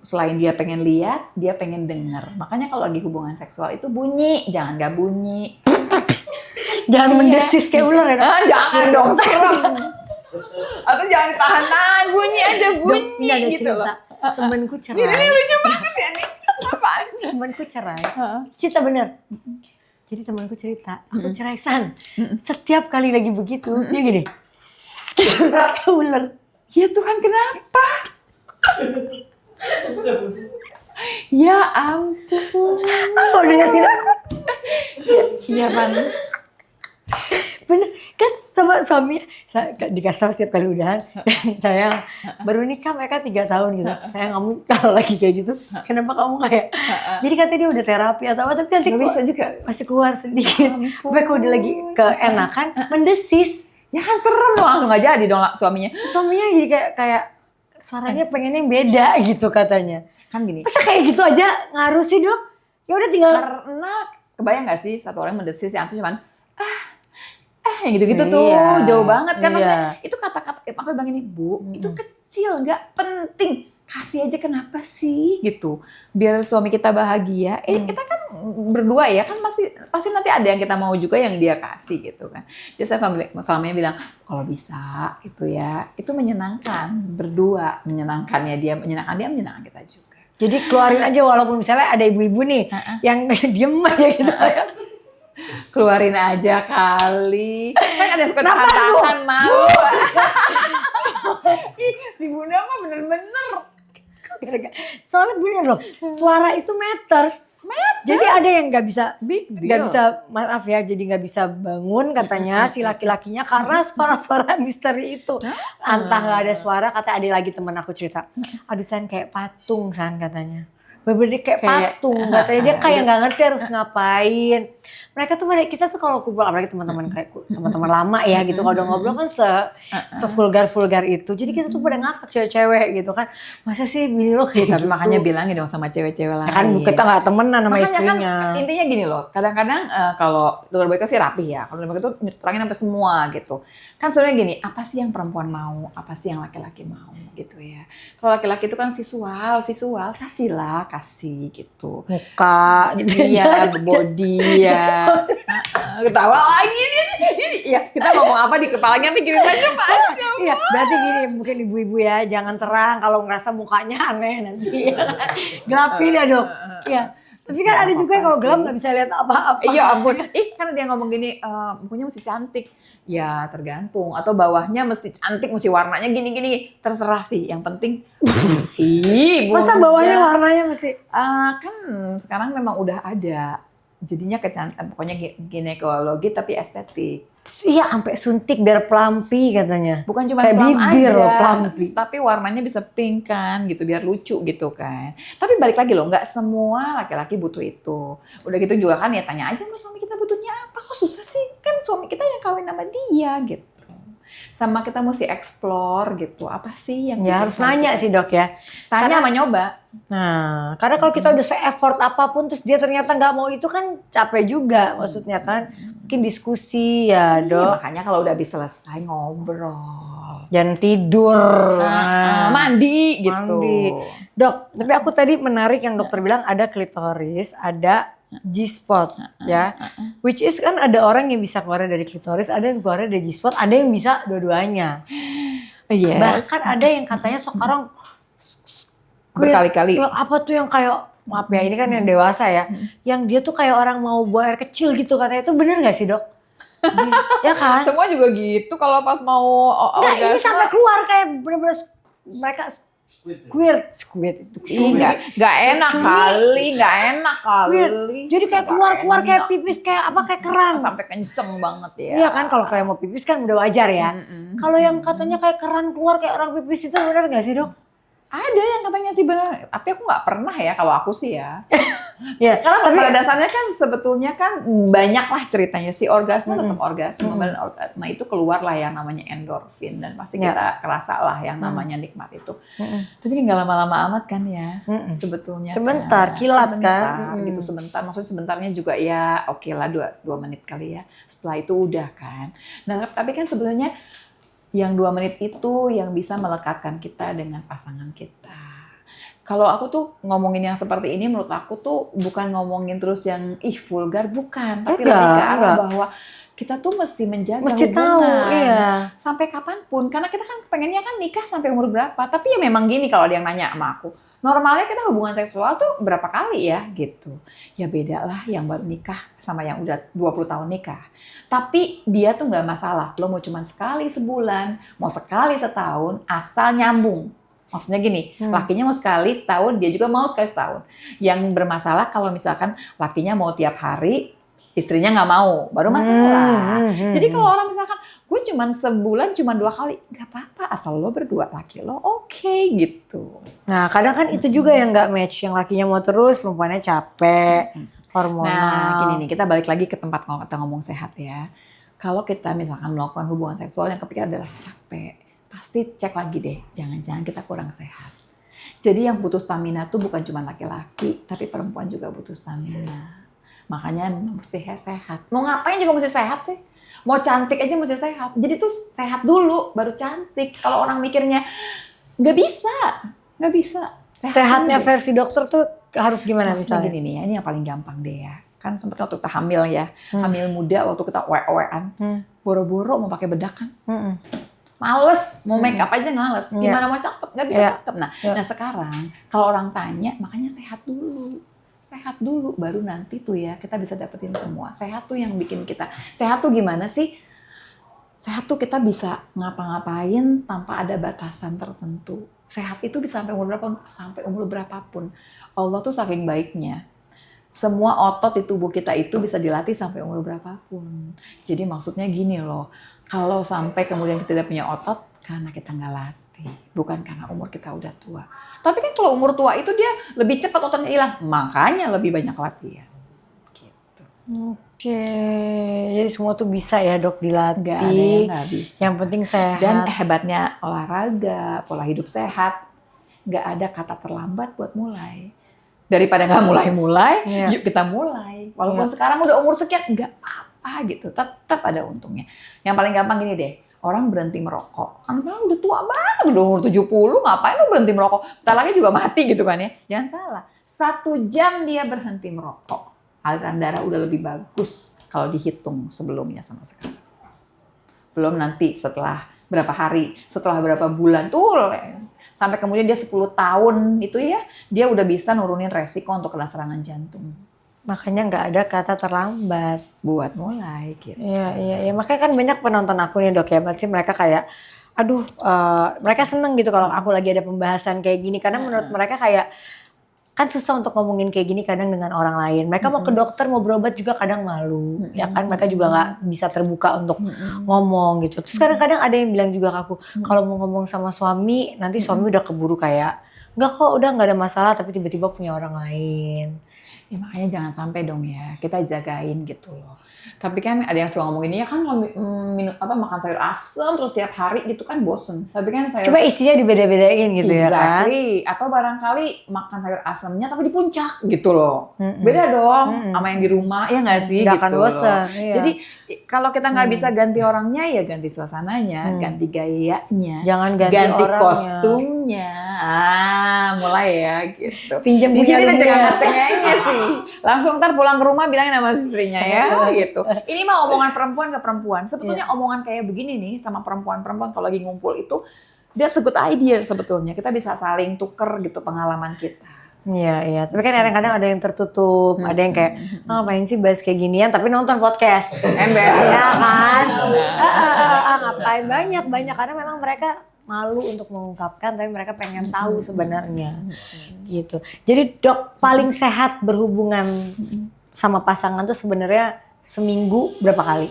selain dia pengen lihat, dia pengen dengar. Makanya kalau lagi hubungan seksual itu bunyi, jangan nggak bunyi. Jangan mendesis kayak ular ya dok. Jangan dong, serem. Atau jangan tahan-tahan, bunyi aja bunyi. Dok, ini ada gitu cerita. loh. Temenku cerai. Ini lucu banget ya nih. Apaan? Temenku cerai. Cerita bener. Jadi temanku cerita, aku cerai San. Setiap kali lagi begitu, dia gini. Kayak ular. Ya Tuhan, kenapa? Ya ampun. Apa udah ngertiin aku? Iya Pan. Bener, kan sama suami dikasih tahu setiap kali udahan. Sayang, baru nikah mereka 3 tahun gitu. Sayang, kamu kalau lagi kayak gitu, kenapa kamu kayak? Jadi katanya dia udah terapi atau apa, tapi nanti Nggak bisa juga. masih keluar sedikit. Tapi kalau udah lagi keenakan, mendesis. Ya kan serem dong, langsung gak jadi dong suaminya. Suaminya jadi kayak suaranya pengennya yang beda gitu katanya. Kan gini, Masa kayak gitu aja ngaruh sih dok? Ya udah tinggal. karena kebayang gak sih satu orang mendesis yang tuh cuman yang gitu-gitu tuh Iya, jauh banget kan, iya. maksudnya itu kata-kata aku bilang gini, Bu, itu kecil, nggak penting, kasih aja, kenapa sih gitu, biar suami kita bahagia. Kita kan berdua ya kan, pasti nanti ada yang kita mau juga yang dia kasih gitu kan. Jadi saya suaminya bilang kalau bisa gitu ya, itu menyenangkan berdua, menyenangkannya dia, menyenangkan kita juga. Jadi keluarin aja walaupun misalnya ada ibu-ibu nih yang diem aja gitu. Keluarin aja kali. Kan ada yang suka Napas, tahan-tahan malu. Ih, si Bunda mah bener-bener. Soalnya bener loh, suara itu matters. Jadi ada yang nggak bisa, Big deal. nggak bisa, maaf ya, jadi nggak bisa bangun katanya si laki-lakinya karena suara-suara misteri itu. Entah nggak ada suara, kata ada lagi temen aku cerita. Aduh San kayak patung San katanya. Bener-bener kayak patung katanya, dia kayak nggak ngerti harus ngapain. Mereka tuh, kita tuh kalau kumpul apalagi teman-teman kayak teman-teman lama ya gitu, kalau udah ngobrol kan sevulgar itu. Jadi kita tuh pada ngakak cewek-cewek gitu kan. Masa sih bini lo kayak Tapi gitu? makanya bilangin dong sama cewek-cewek lain. Ya kan kita nggak temenan sama Makanya istrinya. kan intinya gini loh, kadang-kadang kalau dokter Boyka sih rapi ya, kalau dokter Boyka tuh terangin sampai semua gitu. Kan sebenarnya gini, apa sih yang perempuan mau, apa sih yang laki-laki mau gitu ya. Kalau laki-laki itu kan visual, kasih gitu. Muka gitu. Iya, body ya. Ketawa lagi ini. Ya, kita ngomong apa di kepalanya mikirin aja macam. Iya, berarti gini, mungkin ibu-ibu ya, jangan terang kalau ngerasa mukanya aneh nanti. Gelapin ya dok. Iya. Tapi kan ada juga yang kalau gelap nggak bisa lihat apa-apa. Iya ampun. Kan dia ngomong gini, mukanya mesti cantik. Ya tergantung. Atau bawahnya mesti cantik, mesti warnanya gini-gini. Terserah sih. Yang penting. Masa bawahnya warnanya mesti? Kan sekarang memang udah ada. Jadinya pokoknya ginekologi tapi estetik. Iya, sampai suntik biar pelampi katanya. Bukan cuma kayak plum bibir aja, loh, pelampi. tapi warnanya bisa pink kan gitu, biar lucu gitu kan. Tapi balik lagi loh, nggak semua laki-laki butuh itu. Udah gitu juga kan ya tanya aja sama suami kita butuhnya apa, kok susah sih? Kan suami kita yang kawin sama dia gitu. Sama kita mesti explore gitu, apa sih yang Ya harus nanya sih dok ya. Tanya sama nyoba. Nah, karena kalau kita udah se-effort apapun terus dia ternyata nggak mau itu kan capek juga maksudnya kan. Mungkin diskusi ya dok. Makanya kalau udah habis selesai ngobrol. Jangan tidur. Mandi gitu. Mandi. Dok, tapi aku tadi menarik yang dokter bilang ada klitoris, ada G-spot ya. Which is kan ada orang yang bisa keluar dari klitoris, ada yang keluar dari G-spot, ada yang bisa dua-duanya. Yes. Bahkan ada yang katanya sekarang berkali-kali. Apa tuh yang kayak, maaf ya ini kan yang dewasa ya, yang dia tuh kayak orang mau buang air kecil gitu katanya, itu bener gak sih dok? Ya kan? Semua juga gitu kalau pas mau Enggak, ini sampai keluar kayak bener-bener mereka squirt itu. Nggak enak kali. Jadi kayak keluar kayak pipis, kayak apa, kayak keran. Sampai kenceng banget ya. Iya kan, kalau kayak mau pipis kan udah wajar ya. Kalau yang katanya kayak keran keluar kayak orang pipis itu bener gak sih dok? Ada yang katanya sih benar, tapi aku nggak pernah ya kalau aku sih ya. Ya, Karena pada dasarnya kan sebetulnya kan banyak lah ceritanya, si orgasme tetap orgasme, dan orgasme itu keluar lah yang namanya endorfin dan pasti kita kerasa lah yang namanya nikmat itu. Tapi kan nggak lama-lama amat kan ya, sebetulnya. Sebentar, kan. kilat sebentar, kan. gitu sebentar, maksudnya sebentarnya juga ya oke lah 2 menit kali ya. Setelah itu udah kan. Nah tapi kan sebenarnya yang 2 menit itu yang bisa melekatkan kita dengan pasangan kita. Kalau aku tuh ngomongin yang seperti ini, menurut aku tuh bukan ngomongin terus yang vulgar, bukan. Tapi lebih ke arah bahwa kita tuh mesti menjaga hubungan. Tahu, iya. Sampai kapanpun. Karena kita kan pengennya kan nikah sampai umur berapa. Tapi ya memang gini kalau ada yang nanya sama aku. Normalnya kita hubungan seksual tuh berapa kali ya gitu. Ya beda lah yang baru nikah sama yang udah 20 tahun nikah. Tapi dia tuh nggak masalah. Lo mau cuma sekali sebulan, mau sekali setahun, asal nyambung. Maksudnya gini, lakinya mau sekali setahun, dia juga mau sekali setahun. Yang bermasalah kalau misalkan lakinya mau tiap hari, istrinya nggak mau, baru masalah. Jadi kalau orang misalkan, gue cuma sebulan cuma 2 kali, nggak apa-apa, asal lo berdua laki lo oke gitu. Nah kadang kan itu juga yang nggak match, yang lakinya mau terus, perempuannya capek, hormonal. Nah gini nih, kita balik lagi ke tempat kita ngomong sehat ya. Kalau kita misalkan melakukan hubungan seksual yang kepikiran adalah capek, pasti cek lagi deh, jangan-jangan kita kurang sehat. Jadi yang butuh stamina tuh bukan cuma laki-laki, tapi perempuan juga butuh stamina. Makanya mesti sehat. Mau ngapain juga mesti sehat deh. Mau cantik aja mesti sehat. Jadi tuh sehat dulu, baru cantik. Kalau orang mikirnya nggak bisa. Sehatnya dulu. versi dokter tuh harus gimana Maksudnya misalnya? gini nih ya, ini yang paling gampang deh ya. Kan sempet waktu kita hamil ya, hamil muda waktu kita owe-owean, boro-boro mau pakai bedak kan. Males, mau make up aja males. Gimana mau cakep? Nggak bisa cakep. Nah sekarang kalau orang tanya, makanya sehat dulu. Sehat dulu, baru nanti tuh ya kita bisa dapetin semua. Sehat tuh yang bikin kita, sehat tuh gimana sih? Sehat tuh kita bisa ngapa-ngapain tanpa ada batasan tertentu. Sehat itu bisa sampai umur berapapun, sampai umur berapapun. Allah tuh saking baiknya. Semua otot di tubuh kita itu bisa dilatih sampai umur berapapun. Jadi maksudnya gini loh, kalau sampai kemudian kita tidak punya otot, karena kita nggak latih. Bukan karena umur kita udah tua. Tapi kan kalau umur tua itu dia lebih cepat ototnya hilang. Makanya lebih banyak latihan. Gitu. Oke, jadi semua tuh bisa ya dok dilatih. Nggak ada yang nggak bisa. Yang penting sehat. Dan hebatnya olahraga, pola hidup sehat, nggak ada kata terlambat buat mulai. Daripada nggak mulai-mulai, yuk kita mulai. Walaupun sekarang udah umur sekian, nggak apa-apa gitu. Tetap ada untungnya. Yang paling gampang gini deh, orang berhenti merokok. Kan udah tua banget, udah umur 70, ngapain lu berhenti merokok? Bentar lagi juga mati gitu kan ya. Jangan salah, 1 jam dia berhenti merokok. Aliran darah udah lebih bagus kalau dihitung sebelumnya sama sekarang. Belum nanti setelah berapa hari, setelah berapa bulan tuh sampai kemudian dia 10 tahun itu ya, dia udah bisa nurunin resiko untuk kena serangan jantung. Makanya nggak ada kata terlambat buat mulai gitu. Iya. Makanya kan banyak penonton aku nih dok ya, pasti mereka kayak, aduh, mereka seneng gitu kalau aku lagi ada pembahasan kayak gini karena menurut mereka kayak kan susah untuk ngomongin kayak gini kadang dengan orang lain. Mereka mau ke dokter, mau berobat juga kadang malu. Ya kan mereka juga nggak bisa terbuka untuk ngomong gitu. Terus kadang-kadang ada yang bilang juga ke aku, kalau mau ngomong sama suami, nanti suami udah keburu kayak, enggak kok udah nggak ada masalah tapi tiba-tiba punya orang lain. Ya makanya jangan sampai dong ya, kita jagain gitu loh. Tapi kan ada yang suka ngomongin, ya kan makan sayur asem terus tiap hari gitu kan bosen. Tapi kan sayur... Coba isinya dibeda-bedain gitu ya kan. Atau barangkali makan sayur asemnya tapi di puncak gitu loh. Beda dong sama yang di rumah, ya nggak sih? Nggak gitu akan bosen, iya. Jadi kalau kita nggak bisa ganti orangnya, ya ganti suasananya, ganti gayanya. Jangan ganti orangnya. Kostumnya. Mulai ya gitu. Pinjam di sini punya udah cengeng-cengengnya sih. Langsung ntar pulang ke rumah bilangin sama istrinya ya gitu. Ini mah omongan perempuan ke perempuan. Sebetulnya omongan kayak begini nih sama perempuan-perempuan kalau lagi ngumpul itu dia good idea sebetulnya. Kita bisa saling tuker gitu pengalaman kita. Iya. Tapi kan kadang-kadang ada yang tertutup, ada yang kayak ngapain sih bahas kayak ginian, tapi nonton podcast. Ember. Ya kan? Ngapain banyak karena memang mereka malu untuk mengungkapkan, tapi mereka pengen tahu sebenarnya. Gitu. Jadi dok, paling sehat berhubungan sama pasangan tuh sebenarnya seminggu berapa kali?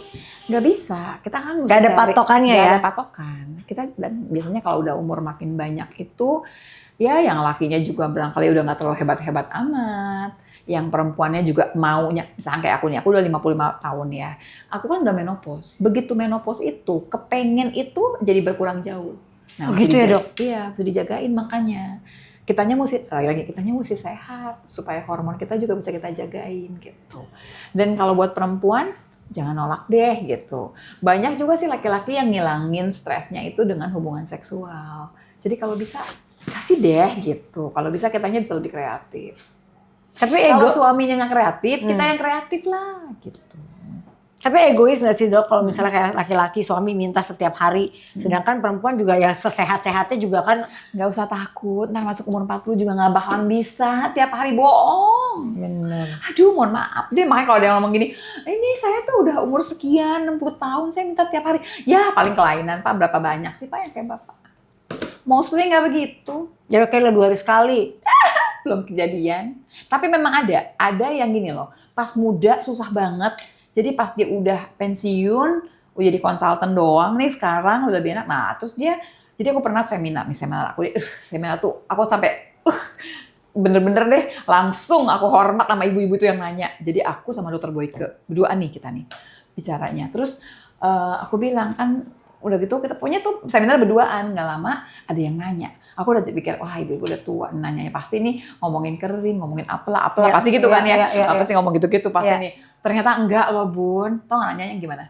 Nggak bisa, kita kan nggak ada patokannya ya? Nggak ada patokan. Kita biasanya kalau udah umur makin banyak itu, ya yang lakinya juga barangkali udah nggak terlalu hebat-hebat amat. Yang perempuannya juga maunya, misalnya kayak aku nih, aku udah 55 tahun ya. Aku kan udah menopause. Begitu menopause itu, kepengen itu jadi berkurang jauh. Nah, gitu ya dok? Iya, harus dijagain makanya. Kitanya mesti sehat supaya hormon kita juga bisa kita jagain gitu. Dan kalau buat perempuan jangan nolak deh gitu. Banyak juga sih laki-laki yang ngilangin stresnya itu dengan hubungan seksual. Jadi kalau bisa kasih deh gitu. Kalau bisa kitanya bisa lebih kreatif. Tapi kalau suaminya nggak kreatif, kita yang kreatif lah gitu. Tapi egois nggak sih dok kalau misalnya kayak laki-laki suami minta setiap hari, sedangkan perempuan juga ya sesehat-sehatnya juga kan. Nggak usah takut, ntar masuk umur 40 juga nggak bakalan bisa tiap hari bohong. Bener. Aduh mohon maaf deh, makanya kalau ada yang ngomong gini, ini saya tuh udah umur sekian 60 tahun saya minta tiap hari. Ya paling kelainan Pak, berapa banyak sih Pak yang kayak Bapak? Mostly nggak begitu. Ya kayak 2 hari sekali. Belum kejadian. Tapi memang ada yang gini loh, pas muda susah banget. Jadi pas dia udah pensiun, udah jadi konsultan doang nih sekarang udah lebih enak. Nah terus jadi aku pernah seminar aku seminar tuh aku sampai bener-bener deh langsung aku hormat sama ibu-ibu itu yang nanya. Jadi aku sama dokter Boyke berdua nih kita nih bicaranya. Terus Aku bilang kan udah gitu kita punya tuh seminar berduaan, nggak lama ada yang nanya. Aku udah pikir wah ibu udah tua nanyanya pasti nih ngomongin kering, ngomongin apalah Ya, pasti gitu kan ya. Apa ya. sih ngomong gitu-gitu pasti Ya. nih. Ternyata enggak loh Bun. Tau nggak nanyanya gimana?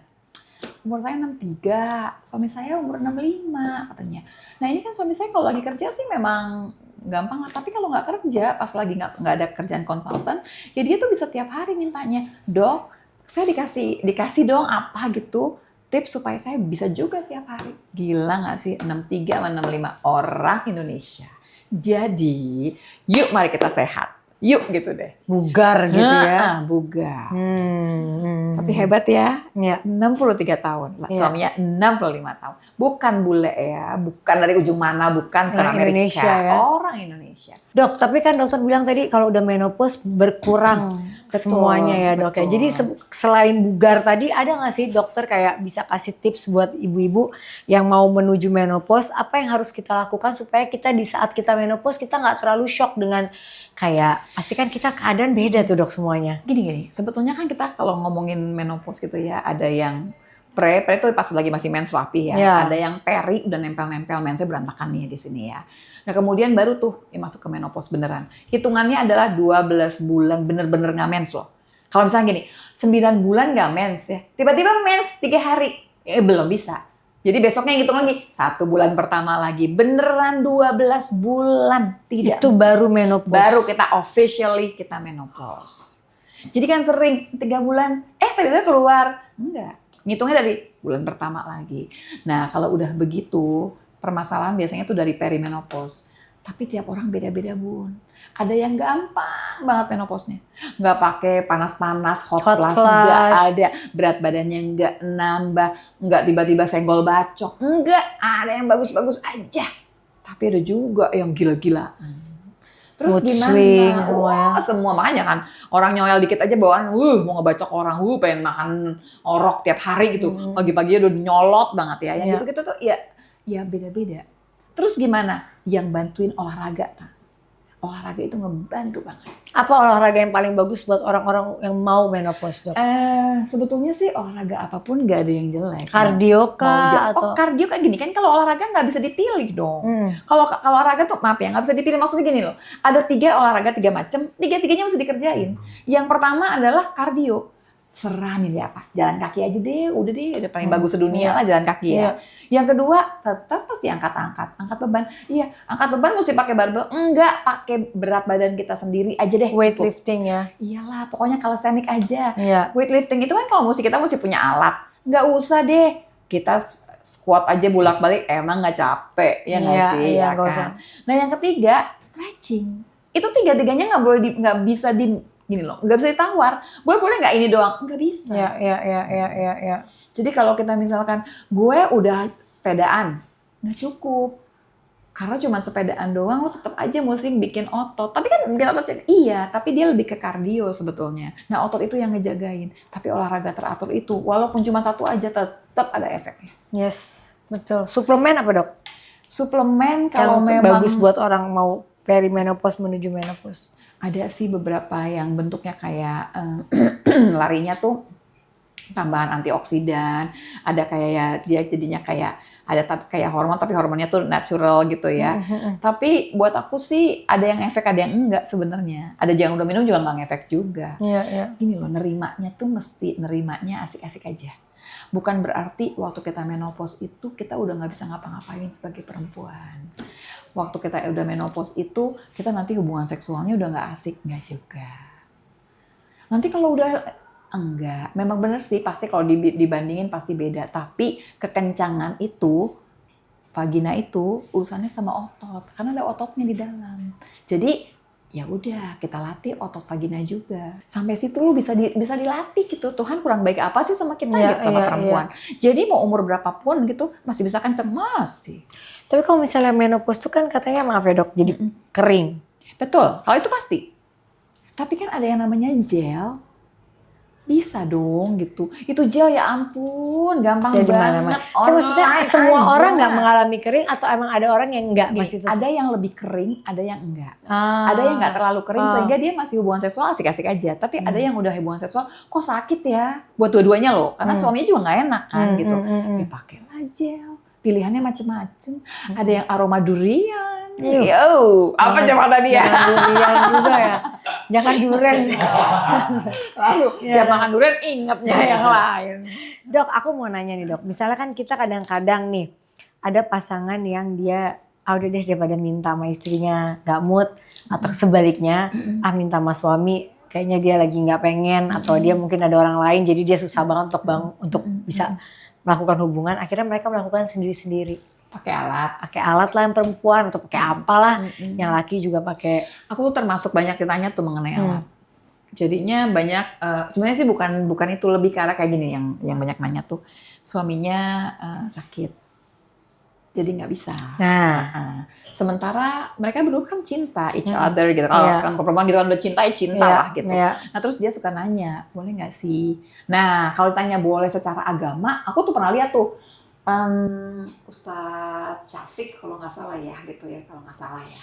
Umur saya 63, suami saya umur 65 katanya. Nah ini kan suami saya kalau lagi kerja sih memang gampang lah. Tapi kalau nggak kerja, pas lagi nggak ada kerjaan konsultan, ya dia tuh bisa tiap hari mintanya, dok, saya dikasih dong apa gitu tips supaya saya bisa juga tiap hari. Gila nggak sih 63 sama 65 orang Indonesia. Jadi yuk mari kita sehat. Yuk gitu deh. Bugar gitu ya. Bugar. Tapi hebat ya. Ya. 63 tahun. Suaminya 65 tahun. Bukan bule ya. Bukan dari ujung mana. Bukan ke Amerika. Indonesia, ya. Orang Indonesia. Dok, tapi kan dokter bilang tadi kalau udah menopause berkurang semuanya ya dok ya. Jadi selain bugar tadi ada nggak sih dokter kayak bisa kasih tips buat ibu-ibu yang mau menuju menopause, apa yang harus kita lakukan supaya kita di saat kita menopause kita nggak terlalu shock dengan kayak pasti kan kita keadaan beda tuh dok semuanya. Gini, sebetulnya kan kita kalau ngomongin menopause gitu ya, ada yang pre itu pas lagi masih mens rapi ya. Ada yang peri udah nempel-nempel, mensnya berantakan nih di sini ya. Nah kemudian baru tuh masuk ke menopause beneran. Hitungannya adalah 12 bulan bener-bener nggak mens loh. Kalau misalnya gini, 9 bulan nggak mens ya, tiba-tiba mens 3 hari, belum bisa. Jadi besoknya hitung lagi, 1 bulan pertama lagi, beneran 12 bulan. Tidak. Itu baru menopause. Baru kita officially kita menopause. Jadi kan sering 3 bulan, tiba-tiba keluar. Enggak. Ngitungnya dari bulan pertama lagi. Nah kalau udah begitu, permasalahan biasanya tuh dari perimenopause. Tapi tiap orang beda-beda Bun. Ada yang gampang banget menopause-nya. Nggak pakai panas-panas, hot flash, nggak ada. Berat badannya nggak nambah, nggak tiba-tiba senggol bacok. Nggak, ada yang bagus-bagus aja. Tapi ada juga yang gila-gilaan. Terus mood gimana? Swing, Semua makanya kan orang nyoel dikit aja bawaan, mau ngebacok orang, pengen makan orok tiap hari gitu. Pagi-pagi udah nyolot banget ya. Yang gitu-gitu tuh ya beda-beda. Terus gimana? Yang bantuin olahraga. Olahraga itu ngebantu banget. Apa olahraga yang paling bagus buat orang-orang yang mau menopause dok? Sebetulnya sih olahraga apapun gak ada yang jelek. Kardio kah? Kardio kan gini kan kalau olahraga nggak bisa dipilih dong. Kalau olahraga tuh maaf ya nggak bisa dipilih, maksudnya gini loh. Ada 3 olahraga 3 macam, 3-tiganya mesti dikerjain. Yang pertama adalah kardio. Serah milih apa, jalan kaki aja deh, udah paling bagus sedunia lah jalan kaki ya. Yang kedua tetap pasti angkat beban. Iya, angkat beban mesti pakai barbel, enggak pakai berat badan kita sendiri aja deh. Weightlifting ya. Iyalah, pokoknya calisthenics aja. Iya. Weightlifting itu kan kalau kita mesti punya alat, nggak usah deh kita squat aja bolak-balik, emang nggak capek ya nggak sih? Iya, ya kan? Nah yang ketiga stretching. Itu 3-tiganya nggak bisa gini loh, nggak bisa ditawar. Boleh nggak ini doang? Nggak bisa. Ya. Jadi kalau kita misalkan gue udah sepedaan, nggak cukup. Karena cuma sepedaan doang, lo tetap aja mesti bikin otot. Tapi kan bikin otot, iya, tapi dia lebih ke kardio sebetulnya. Nah otot itu yang ngejagain. Tapi olahraga teratur itu, walaupun cuma 1 aja, tetap ada efeknya. Yes, betul. Suplemen apa dok? Suplemen kalau memang bagus buat orang mau perimenopause menuju menopause. Ada sih beberapa yang bentuknya kayak larinya tuh tambahan antioksidan, ada kayak ya dia jadinya kayak ada kayak hormon tapi hormonnya tuh natural gitu ya. Tapi buat aku sih ada yang efek ada yang enggak sebenarnya. Ada yang udah minum juga nggak ngefek juga. Gini loh, nerimanya tuh mesti nerimanya asik-asik aja. Bukan berarti waktu kita menopause itu kita udah nggak bisa ngapa-ngapain sebagai perempuan. Waktu kita udah menopause itu kita nanti hubungan seksualnya udah nggak asik, nggak juga. Nanti kalau udah enggak, memang bener sih pasti kalau dibandingin pasti beda. Tapi kekencangan itu, vagina itu urusannya sama otot, karena ada ototnya di dalam. Jadi ya udah kita latih otot vagina juga. Sampai situ lu bisa dilatih gitu. Tuhan kurang baik apa sih sama kita gitu sama perempuan. Jadi mau umur berapapun gitu masih bisa kenceng masih. Tapi kalau misalnya menopause itu kan katanya maaf ya dok, jadi kering. Betul, kalau itu pasti. Tapi kan ada yang namanya gel. Bisa bisa dong gitu. Itu gel ya ampun, gampang Jadi banget. mana-mana. Kan maksudnya Online semua aja. orang nggak mengalami kering atau emang ada orang yang nggak Gini, masih ada yang lebih kering, ada yang enggak. Ah. Ada yang nggak terlalu kering Ah. sehingga dia masih hubungan seksual asik-asik aja. Tapi ada Hmm. yang udah hubungan seksual kok sakit ya. Buat dua-duanya loh, karena suaminya juga nggak enak kan gitu. Ya pakailah gel. Pilihannya macem-macem. Ada yang aroma durian. Yo, apa coba tadi ya? Jangan durian juga ya. Jangan durian. Lalu Iya. dia makan durian ingetnya yang lain. Dok, aku mau nanya nih dok. Misalnya kan kita kadang-kadang nih ada pasangan yang dia udah deh daripada minta sama istrinya gak mood atau sebaliknya minta sama suami kayaknya dia lagi nggak pengen atau dia mungkin ada orang lain jadi dia susah banget untuk bisa melakukan hubungan. Akhirnya mereka melakukan sendiri-sendiri. Pakai alat. Pakai alat lah yang perempuan atau pakai apalah. Yang laki juga pakai. Aku tuh termasuk banyak ditanya tuh mengenai alat. Jadinya banyak sebenarnya sih bukan itu, lebih ke arah kayak gini yang banyak nanya tuh suaminya sakit. Jadi nggak bisa. Nah, sementara mereka berdua kan cinta each other gitu. Kalau kan perempuan gitu kan udah cinta ya cinta lah gitu. Nah terus dia suka nanya, boleh nggak sih? Nah kalau ditanya boleh secara agama, aku tuh pernah lihat tuh Ustadz Syafiq kalau nggak salah ya gitu ya, kalau nggak salah ya.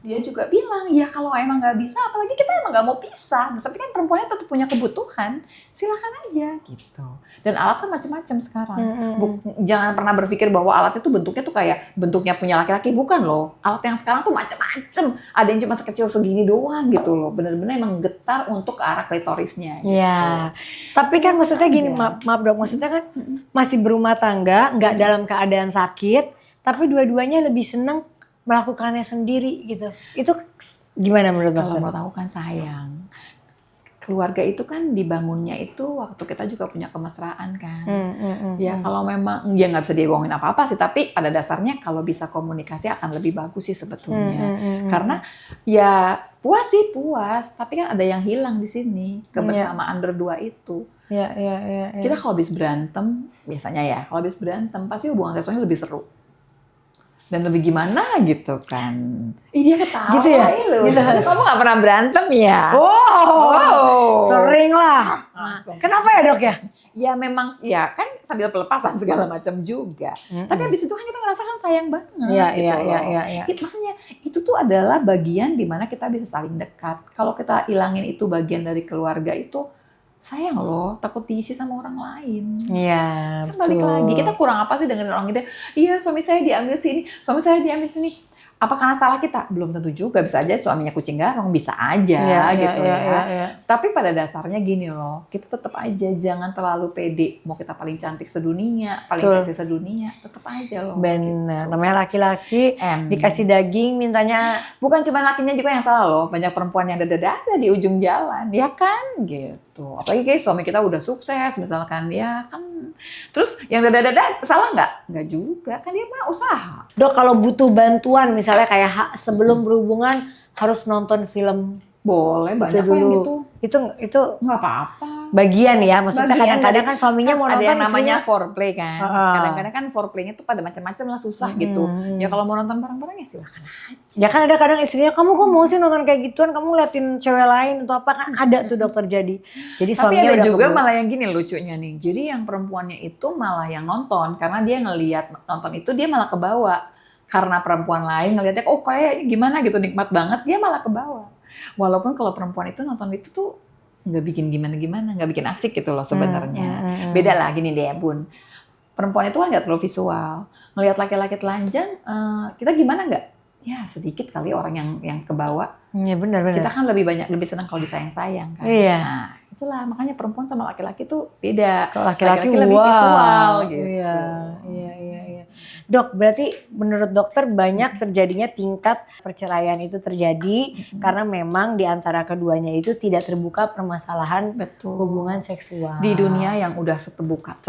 Dia juga bilang ya kalau emang nggak bisa, apalagi kita emang nggak mau pisah. Tapi kan perempuannya tetap punya kebutuhan, silakan aja gitu. Dan alat kan macam-macam sekarang. Jangan pernah berpikir bahwa alat itu bentuknya tuh kayak bentuknya punya laki-laki, bukan loh. Alat yang sekarang tuh macam-macam. Ada yang cuma sekecil segini doang gitu loh. Bener-bener emang getar untuk ke arah klitorisnya. Iya. Tapi kan maksudnya gini, maaf dok, maksudnya kan masih berumah tangga, nggak dalam keadaan sakit, tapi dua-duanya lebih senang melakukannya sendiri gitu. Itu gimana menurut Kalau dokter? menurut aku kan sayang. Keluarga itu kan dibangunnya itu waktu kita juga punya kemesraan kan. Ya kalau memang ya nggak bisa dibohongin apa-apa sih, tapi pada dasarnya kalau bisa komunikasi akan lebih bagus sih sebetulnya. Karena ya puas sih puas, tapi kan ada yang hilang di sini kebersamaan berdua itu. Ya. Kita kalau habis berantem, biasanya ya, kalau habis berantem pasti hubungan seksualnya lebih seru. Dan lebih gimana gitu kan. Ih dia ketawa Gitu ya? loh. Gitu. Kamu gak pernah berantem ya? Wow. Sering lah. Langsung. Kenapa ya dok ya? Ya memang, ya kan sambil pelepasan segala macam juga. Tapi habis itu kan kita ngerasakan sayang banget. Iya. Maksudnya itu tuh adalah bagian dimana kita bisa saling dekat. Kalau kita ilangin itu bagian dari keluarga itu, sayang loh, takut diisi sama orang lain. Iya, Kan balik lagi, kita kurang apa sih dengan orang gitu? Iya, suami saya diambil sini, suami saya diambil sini. Apa karena salah kita? Belum tentu juga, bisa aja suaminya kucing garong, bisa aja gitu ya. Tapi pada dasarnya gini loh, kita tetap aja jangan terlalu pede. Mau kita paling cantik sedunia, paling seksi sedunia, tetap aja loh. Benar, gitu. namanya laki-laki dikasih daging mintanya. Bukan cuma lakinya juga yang salah loh, banyak perempuan yang dada-dada di ujung jalan, ya kan? Gitu. Apalagi kayak suami kita udah sukses misalkan, ya kan. Terus yang dada-dada salah nggak? Nggak juga, kan dia mah usaha. Dok kalau butuh bantuan misalnya kayak sebelum berhubungan harus nonton film. Boleh, banyak kok yang gitu. Itu nggak apa-apa. Bagian ya, maksudnya Bagian kadang-kadang kan suaminya mau nonton ada yang namanya istrinya. foreplay kan. Kadang-kadang kan foreplaynya tuh pada macam-macam lah, susah gitu. Ya kalau mau nonton bareng-bareng ya silakan aja. Ya kan ada kadang istrinya, kamu kok mau sih nonton kayak gituan, kamu ngeliatin cewek lain atau apa, kan ada tuh dokter jadi. Jadi Tapi suaminya ada udah juga keburu. malah yang gini lucunya nih. Jadi yang perempuannya itu malah yang nonton karena dia ngelihat nonton itu dia malah kebawa. Karena perempuan lain ngelihatnya oh kayak gimana gitu nikmat banget, dia malah kebawa. Walaupun kalau perempuan itu nonton itu tuh nggak bikin gimana-gimana, nggak bikin asik gitu loh sebenarnya. Beda lah gini deh Bun. Perempuan itu kan nggak terlalu visual. Ngelihat laki-laki telanjang, kita gimana nggak? Ya sedikit kali orang yang kebawa. Iya benar. Kita kan lebih senang kalau disayang-sayang kan. Iya. Nah, itulah makanya perempuan sama laki-laki tuh beda. Kalau laki-laki lebih wow. visual gitu. Iya. Dok, berarti menurut dokter banyak terjadinya tingkat perceraian itu terjadi karena memang di antara keduanya itu tidak terbuka permasalahan hubungan seksual. Di dunia yang udah terbuka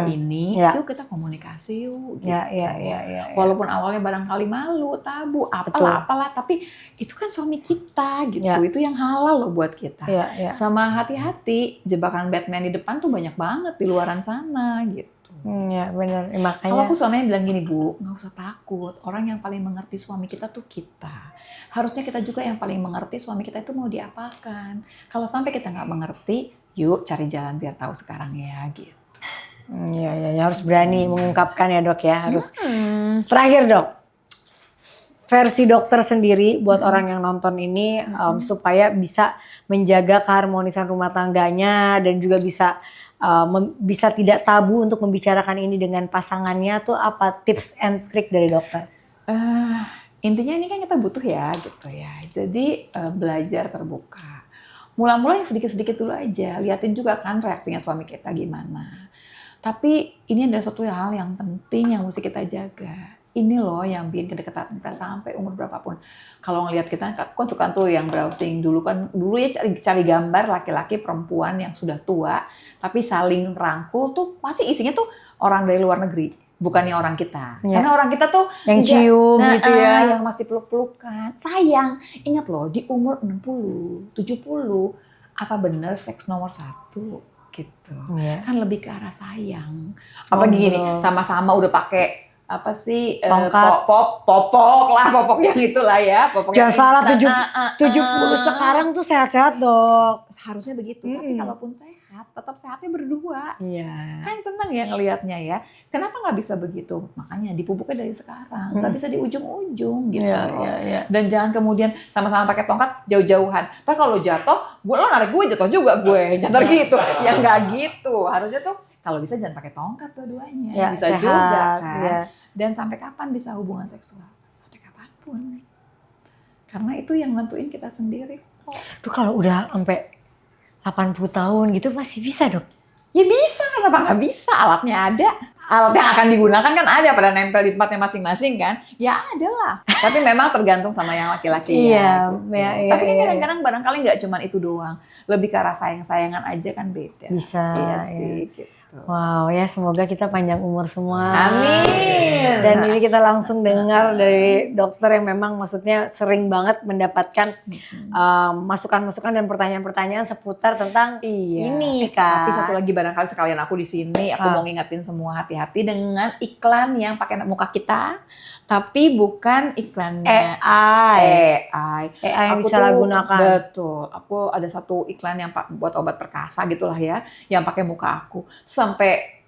ini, yuk kita komunikasi yuk. Gitu. Iya. Walaupun awalnya barangkali malu, tabu, apalah, tapi itu kan suami kita gitu. Itu yang halal loh buat kita. Sama hati-hati, jebakan Batman di depan tuh banyak banget di luaran sana gitu. Iya benar, makanya. Kalau aku suaminya bilang gini Bu, nggak usah takut. Orang yang paling mengerti suami kita tuh kita. Harusnya kita juga yang paling mengerti suami kita itu mau diapakan. Kalau sampai kita nggak mengerti, yuk cari jalan biar tahu sekarang ya gitu. Iya, harus berani mengungkapkan ya dok ya. Harus. Terakhir dok, versi dokter sendiri buat orang yang nonton ini supaya bisa menjaga keharmonisan rumah tangganya dan juga bisa bisa tidak tabu untuk membicarakan ini dengan pasangannya tuh apa tips and trick dari dokter? Intinya ini kan kita butuh ya gitu ya. Jadi belajar terbuka. Mula-mula yang sedikit-sedikit dulu aja. Liatin juga kan reaksinya suami kita gimana. Tapi ini adalah suatu hal yang penting yang mesti kita jaga. Ini loh yang bikin kedekatan kita sampai umur berapapun. Kalau ngelihat kita kan suka tuh yang browsing dulu ya cari gambar laki-laki perempuan yang sudah tua tapi saling rangkul tuh pasti isinya tuh orang dari luar negeri, bukannya orang kita. Ya. Karena orang kita tuh yang cium gitu ya, yang masih peluk-pelukan. Sayang, ingat loh di umur 60, 70 apa bener seks nomor 1? Gitu. Kan lebih ke arah sayang. Apalagi gini, sama-sama udah pakai apa sih popok yang itulah ya, popok. Jangan salah 70 sekarang tuh sehat-sehat dok. Harusnya begitu, tapi kalaupun sehat, tetap sehatnya berdua. Iya. Kan seneng ya ngelihatnya ya. Kenapa nggak bisa begitu? Makanya dipupuknya dari sekarang, nggak bisa di ujung-ujung gitu. Iya. Dan jangan kemudian sama-sama pakai tongkat jauh-jauhan. Ntar kalau jatuh, lo narik gue jatuh juga gue, jatuh gitu. Ya nggak gitu. Harusnya tuh kalau bisa jangan pakai tongkat dua-duanya. Ya, bisa sehat, juga kan. ya. Dan sampai kapan bisa hubungan seksual? Sampai kapanpun. Karena itu yang nentuin kita sendiri kok. Tuh kalau udah sampai 80 tahun gitu masih bisa dok? Ya bisa, kenapa nggak bisa? Alatnya ada. Alat yang akan digunakan kan ada, pada nempel di tempatnya masing-masing kan. Ya ada lah. Tapi memang tergantung sama yang laki-laki ya. Gitu. Tapi kan kadang-kadang barangkali nggak cuma itu doang. Lebih ke arah sayang-sayangan aja kan beda. Bisa. Iya sih gitu. Wow ya semoga kita panjang umur semua. Amin. Dan ini kita langsung dengar dari dokter yang memang maksudnya sering banget mendapatkan masukan-masukan dan pertanyaan-pertanyaan seputar tentang ini kan. Tapi satu lagi barangkali sekalian aku di sini aku mau ngingetin semua hati-hati dengan iklan yang pakai muka kita. Tapi bukan iklannya AI yang disalahgunakan. Betul. Aku ada satu iklan yang buat obat perkasa gitulah ya, yang pakai muka aku. Sampai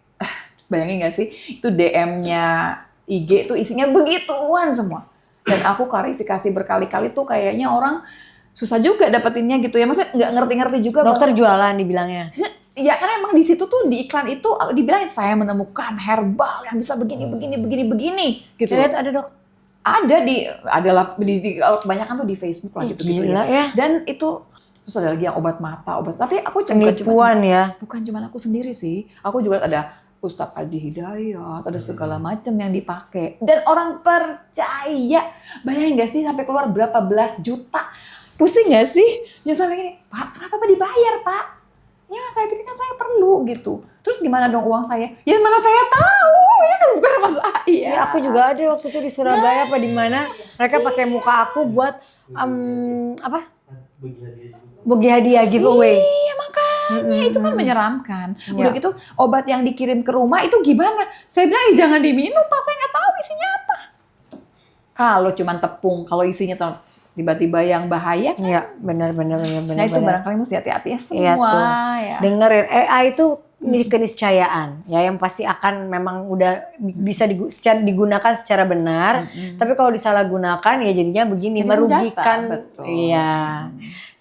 bayangin gak sih, itu DM-nya IG tuh isinya begituan semua. Dan aku klarifikasi berkali-kali tuh kayaknya orang susah juga dapetinnya gitu ya. Maksudnya nggak ngerti-ngerti juga. Dokter jualan dibilangnya. Ya karena emang di situ tuh di iklan itu dibilang saya menemukan herbal yang bisa begini gitu. Lihat ada dok. Adalah kebanyakan tuh di Facebook lah gitu ya. Ya. Dan itu terus ada lagi yang obat mata, tapi aku penipuan ya. Bukan cuma aku sendiri sih. Aku juga ada Ustadz Adi Hidayat, ada segala macam yang dipakai dan orang percaya. Bayangin nggak sih sampai keluar berapa belas juta? Pusing nggak sih? Ya sampai gini, Pak, kenapa Pak dibayar Pak? Ya saya pikir kan saya perlu gitu. Terus gimana dong uang saya? Ya mana saya tahu, ya kan bukan sama saya. Ya aku juga ada waktu itu di Surabaya apa di mana mereka pakai muka aku buat bagi hadiah giveaway. Iya makanya itu kan menyeramkan. Udah gitu obat yang dikirim ke rumah itu gimana? Saya bilang jangan diminum Pak, saya nggak tahu isinya apa. Kalau cuma tepung, kalau isinya tiba-tiba yang bahaya kan? Iya benar. Nah itu barangkali mesti hati-hati ya semua. Ya. Dengerin AI itu keniscayaan ya yang pasti akan memang udah bisa digunakan secara benar. Tapi kalau disalahgunakan ya jadinya begini jadi merugikan. Betul. Iya.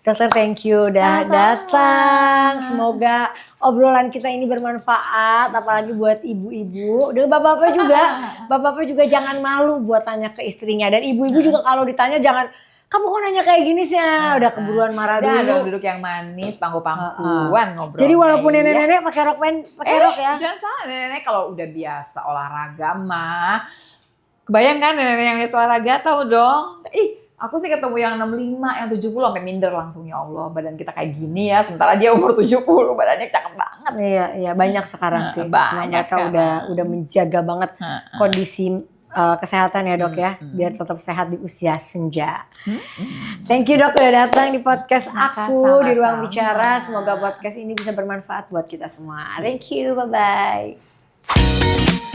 Dokter thank you udah datang. Semoga obrolan kita ini bermanfaat apalagi buat ibu-ibu. Dan bapak-bapak juga jangan malu buat tanya ke istrinya. Dan ibu-ibu juga kalau ditanya jangan kamu kok nanya kayak gini sih ya? Udah keburuan marah dulu. Jangan duduk yang manis, pangku-pangkuan ngobrol. Jadi walaupun nenek-nenek pakai rok rok ya. Jangan salah, nenek-nenek kalau udah biasa olahraga mah. Kebayang kan nenek-nenek yang biasa olahraga tahu dong. Aku sih ketemu yang 65, yang 70 sampai minder langsung ya Allah, badan kita kayak gini ya. Sementara dia umur 70, badannya cakep banget. Iya, banyak sekarang sih. Banyak mereka udah menjaga banget kondisi kesehatan ya dok ya, biar tetap sehat di usia senja. Thank you dok udah datang di podcast aku di Ruang Bicara. Semoga podcast ini bisa bermanfaat buat kita semua. Thank you, bye-bye.